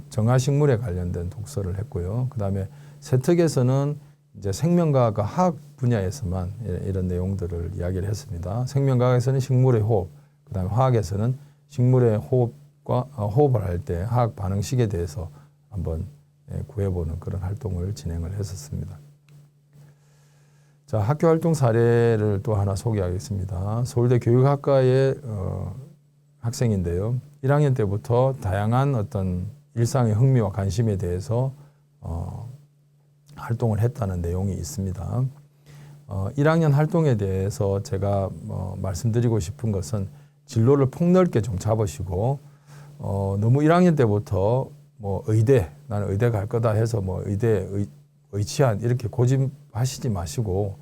정화식물에 관련된 독서를 했고요. 그 다음에 세특에서는 이제 생명과학과 화학 분야에서만 이런 내용들을 이야기를 했습니다. 생명과학에서는 식물의 호흡, 그 다음에 화학에서는 식물의 호흡을 할 때 화학 반응식에 대해서 한번 구해보는 그런 활동을 진행을 했었습니다. 자, 학교 활동 사례를 또 하나 소개하겠습니다. 서울대 교육학과의 학생인데요. 1학년 때부터 다양한 어떤 일상의 흥미와 관심에 대해서 활동을 했다는 내용이 있습니다. 1학년 활동에 대해서 제가 말씀드리고 싶은 것은 진로를 폭넓게 좀 잡으시고 너무 1학년 때부터 나는 의대 갈 거다 해서 의대 의치한 이렇게 고집하시지 마시고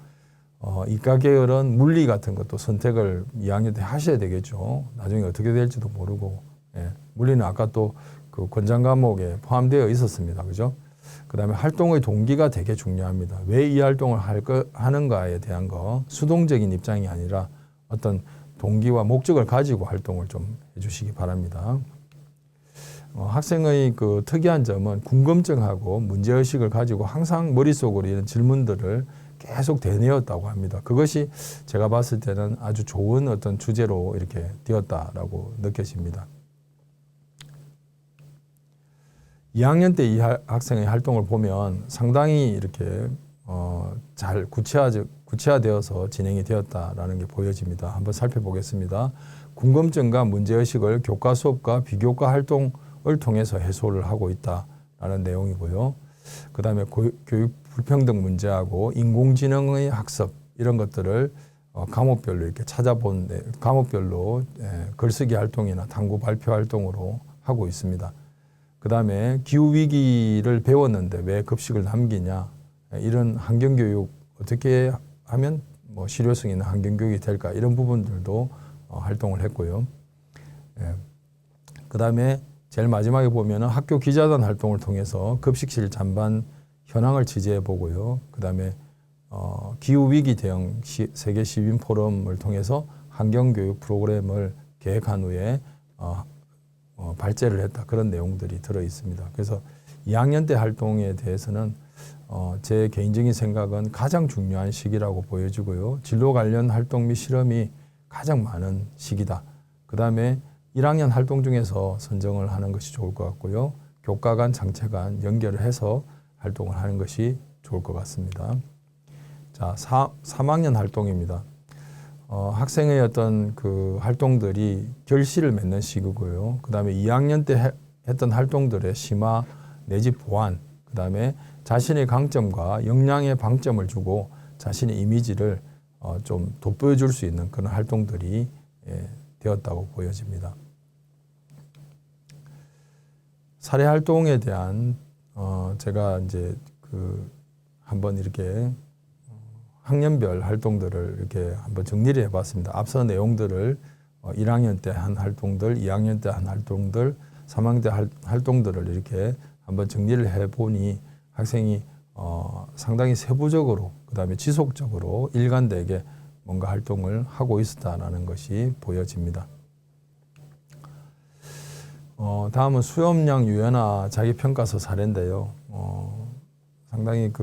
이과 계열은 물리 같은 것도 선택을 2학년 때 하셔야 되겠죠. 나중에 어떻게 될지도 모르고 물리는 아까 또 그 권장 과목에 포함되어 있었습니다. 그죠? 그 다음에 활동의 동기가 되게 중요합니다. 왜 이 활동을 하는가에 대한 거, 수동적인 입장이 아니라 어떤 동기와 목적을 가지고 활동을 좀 해주시기 바랍니다. 학생의 그 특이한 점은 궁금증하고 문제의식을 가지고 항상 머릿속으로 이런 질문들을 계속 되뇌었다고 합니다. 그것이 제가 봤을 때는 아주 좋은 어떤 주제로 이렇게 되었다라고 느껴집니다. 2학년 때 이 학생의 활동을 보면 상당히 이렇게 잘 구체화되어서 진행이 되었다라는 게 보여집니다. 한번 살펴보겠습니다. 궁금증과 문제의식을 교과 수업과 비교과 활동을 통해서 해소를 하고 있다라는 내용이고요. 그 다음에 교육 불평등 문제하고 인공지능의 학습 이런 것들을 과목별로 이렇게 찾아본 과목별로 글쓰기 활동이나 탐구 발표 활동으로 하고 있습니다. 그 다음에 기후위기를 배웠는데 왜 급식을 남기냐, 이런 환경교육 어떻게 하면 실효성 있는 환경교육이 될까, 이런 부분들도 활동을 했고요. 그 다음에 제일 마지막에 보면은 학교 기자단 활동을 통해서 급식실 잔반 현황을 취재해 보고요. 그 다음에 기후위기 대응 세계 시민 포럼을 통해서 환경교육 프로그램을 계획한 후에 발제를 했다. 그런 내용들이 들어 있습니다. 그래서 2학년 때 활동에 대해서는 제 개인적인 생각은 가장 중요한 시기라고 보여지고요. 진로 관련 활동 및 실험이 가장 많은 시기다. 그 다음에 1학년 활동 중에서 선정을 하는 것이 좋을 것 같고요. 교과 간, 장체 간 연결을 해서 활동을 하는 것이 좋을 것 같습니다. 자, 3학년 활동입니다. 학생의 어떤 그 활동들이 결실을 맺는 시기고요. 그 다음에 2학년 때 했던 활동들의 심화 내지 보완, 그 다음에 자신의 강점과 역량의 방점을 주고 자신의 이미지를 좀 돋보여줄 수 있는 그런 활동들이 되었다고 보여집니다. 사례 활동에 대한 제가 이제 그 한번 이렇게 학년별 활동들을 이렇게 한번 정리를 해봤습니다. 앞서 내용들을 1학년 때 한 활동들, 2학년 때 한 활동들, 3학년 때 활동들을 이렇게 한번 정리를 해보니 학생이 상당히 세부적으로 그다음에 지속적으로 일관되게 뭔가 활동을 하고 있었다는 것이 보여집니다. 다음은 수업량 유연화 자기평가서 사례인데요. 상당히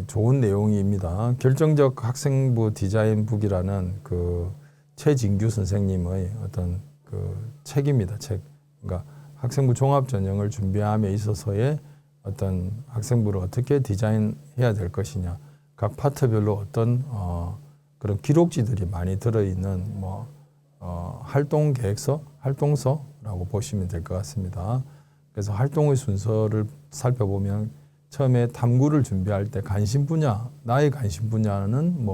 좋은 내용입니다. 결정적 학생부 디자인북이라는 그 최진규 선생님의 어떤 그 책입니다. 책. 그러니까 학생부 종합 전형을 준비함에 있어서의 어떤 학생부를 어떻게 디자인해야 될 것이냐. 각 파트별로 어떤 그런 기록지들이 많이 들어있는 활동 계획서, 활동서라고 보시면 될 것 같습니다. 그래서 활동의 순서를 살펴보면 처음에 탐구를 준비할 때 관심 분야, 나의 관심 분야는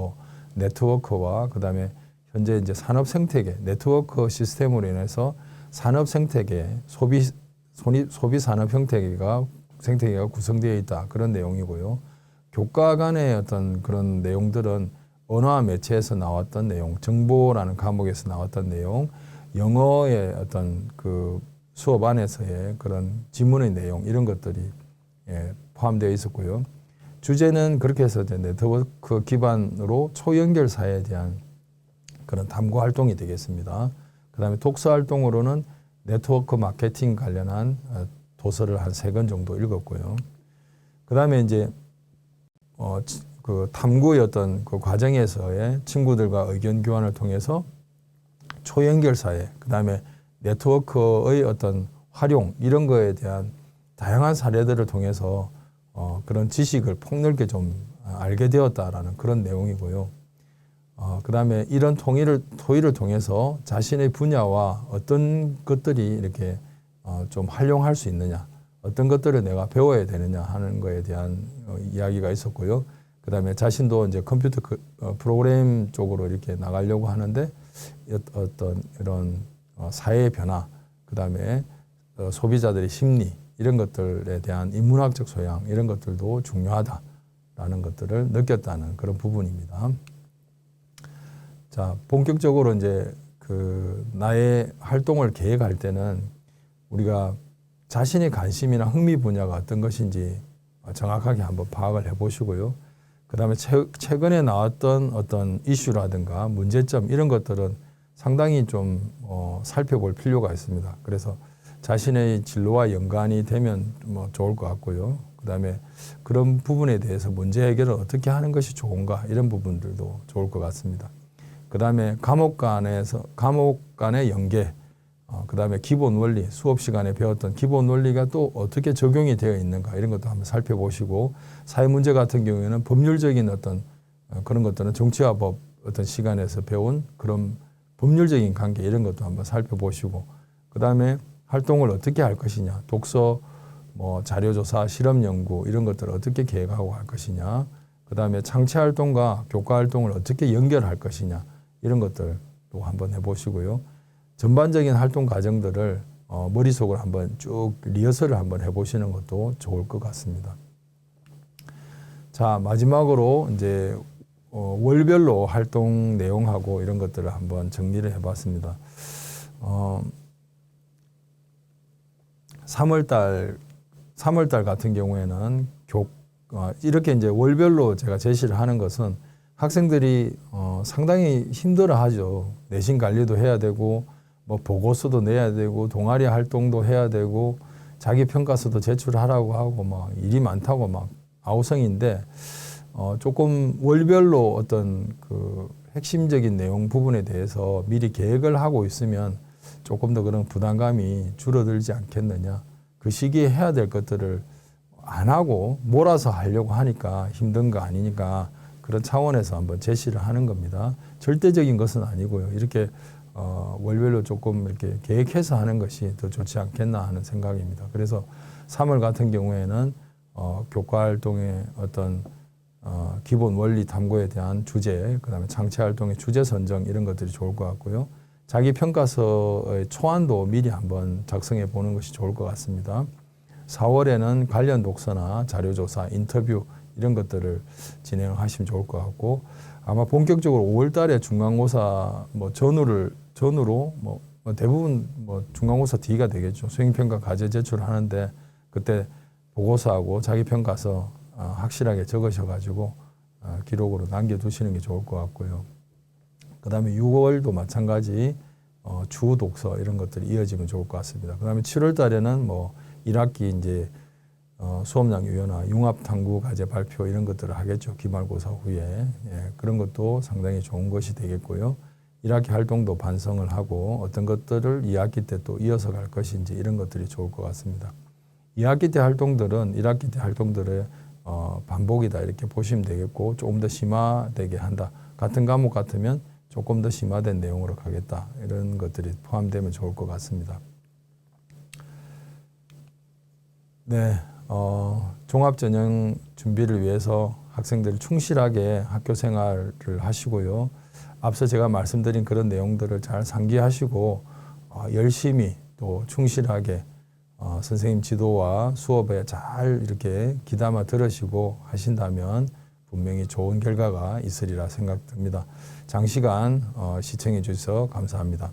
네트워크와 그다음에 현재 이제 산업 생태계, 네트워크 시스템으로 인해서 산업 생태계, 소비 산업 생태계가 구성되어 있다. 그런 내용이고요. 교과 간의 어떤 그런 내용들은 언어와 매체에서 나왔던 내용, 정보라는 과목에서 나왔던 내용, 영어의 어떤 그 수업 안에서의 그런 지문의 내용 이런 것들이 포함되어 있었고요. 주제는 그렇게 해서 네트워크 기반으로 초연결 사회에 대한 그런 탐구 활동이 되겠습니다. 그다음에 독서 활동으로는 네트워크 마케팅 관련한 도서를 한 3권 정도 읽었고요. 그다음에 이제 그 탐구의 어떤 그 과정에서의 친구들과 의견 교환을 통해서 초연결 사회, 그다음에 네트워크의 어떤 활용 이런 거에 대한 다양한 사례들을 통해서 그런 지식을 폭넓게 좀 알게 되었다라는 그런 내용이고요. 그다음에 이런 토의를 통해서 자신의 분야와 어떤 것들이 이렇게 좀 활용할 수 있느냐, 어떤 것들을 내가 배워야 되느냐 하는 거에 대한 이야기가 있었고요. 그다음에 자신도 이제 컴퓨터 프로그램 쪽으로 이렇게 나가려고 하는데 어떤 이런 사회의 변화, 그다음에 소비자들의 심리 이런 것들에 대한 인문학적 소양 이런 것들도 중요하다라는 것들을 느꼈다는 그런 부분입니다. 자, 본격적으로 이제 그 나의 활동을 계획할 때는 우리가 자신의 관심이나 흥미 분야가 어떤 것인지 정확하게 한번 파악을 해보시고요. 그 다음에 최근에 나왔던 어떤 이슈라든가 문제점 이런 것들은 상당히 좀 살펴볼 필요가 있습니다. 그래서 자신의 진로와 연관이 되면 좋을 것 같고요. 그 다음에 그런 부분에 대해서 문제 해결을 어떻게 하는 것이 좋은가 이런 부분들도 좋을 것 같습니다. 그 다음에 과목 간의 연계, 그 다음에 기본 원리, 수업 시간에 배웠던 기본 원리가 또 어떻게 적용이 되어 있는가 이런 것도 한번 살펴보시고 사회 문제 같은 경우에는 법률적인 어떤 그런 것들은 정치와 법 어떤 시간에서 배운 그런 법률적인 관계 이런 것도 한번 살펴보시고 그 다음에 활동을 어떻게 할 것이냐, 독서, 자료조사, 실험연구 이런 것들을 어떻게 계획하고 할 것이냐, 그 다음에 창체 활동과 교과 활동을 어떻게 연결할 것이냐 이런 것들도 한번 해보시고요. 전반적인 활동 과정들을 머릿속으로 한번 쭉 리허설을 한번 해보시는 것도 좋을 것 같습니다. 자, 마지막으로 이제 월별로 활동 내용하고 이런 것들을 한번 정리를 해봤습니다. 3월달 같은 경우에는 이렇게 이제 월별로 제가 제시를 하는 것은 학생들이 상당히 힘들어하죠. 내신 관리도 해야 되고, 보고서도 내야 되고, 동아리 활동도 해야 되고, 자기 평가서도 제출하라고 하고, 일이 많다고 아우성인데, 조금 월별로 어떤 그 핵심적인 내용 부분에 대해서 미리 계획을 하고 있으면 조금 더 그런 부담감이 줄어들지 않겠느냐. 그 시기에 해야 될 것들을 안 하고 몰아서 하려고 하니까 힘든 거 아니니까 그런 차원에서 한번 제시를 하는 겁니다. 절대적인 것은 아니고요. 이렇게 월별로 조금 이렇게 계획해서 하는 것이 더 좋지 않겠나 하는 생각입니다. 그래서 3월 같은 경우에는 교과 활동의 어떤 기본 원리 탐구에 대한 주제, 그다음에 창체 활동의 주제 선정 이런 것들이 좋을 것 같고요. 자기 평가서의 초안도 미리 한번 작성해 보는 것이 좋을 것 같습니다. 4월에는 관련 독서나 자료조사, 인터뷰 이런 것들을 진행하시면 좋을 것 같고, 아마 본격적으로 5월 달에 중간고사 전후로 대부분 중간고사 D가 되겠죠. 수행평가 과제 제출하는데 그때 보고서하고 자기 평가서 확실하게 적으셔가지고 기록으로 남겨두시는 게 좋을 것 같고요. 그 다음에 6월도 마찬가지 주 독서 이런 것들이 이어지면 좋을 것 같습니다. 그 다음에 7월 달에는 1학기 이제 수업량 유연화, 융합 탐구 과제 발표 이런 것들을 하겠죠. 기말고사 후에. 그런 것도 상당히 좋은 것이 되겠고요. 1학기 활동도 반성을 하고 어떤 것들을 2학기 때 또 이어서 갈 것인지 이런 것들이 좋을 것 같습니다. 2학기 때 활동들은 1학기 때 활동들의 반복이다 이렇게 보시면 되겠고, 조금 더 심화되게 한다. 같은 과목 같으면 조금 더 심화된 내용으로 가겠다. 이런 것들이 포함되면 좋을 것 같습니다. 네, 종합전형 준비를 위해서 학생들이 충실하게 학교 생활을 하시고요. 앞서 제가 말씀드린 그런 내용들을 잘 상기하시고 열심히 또 충실하게 선생님 지도와 수업에 잘 이렇게 귀담아 들으시고 하신다면 분명히 좋은 결과가 있으리라 생각됩니다. 장시간 시청해 주셔서 감사합니다.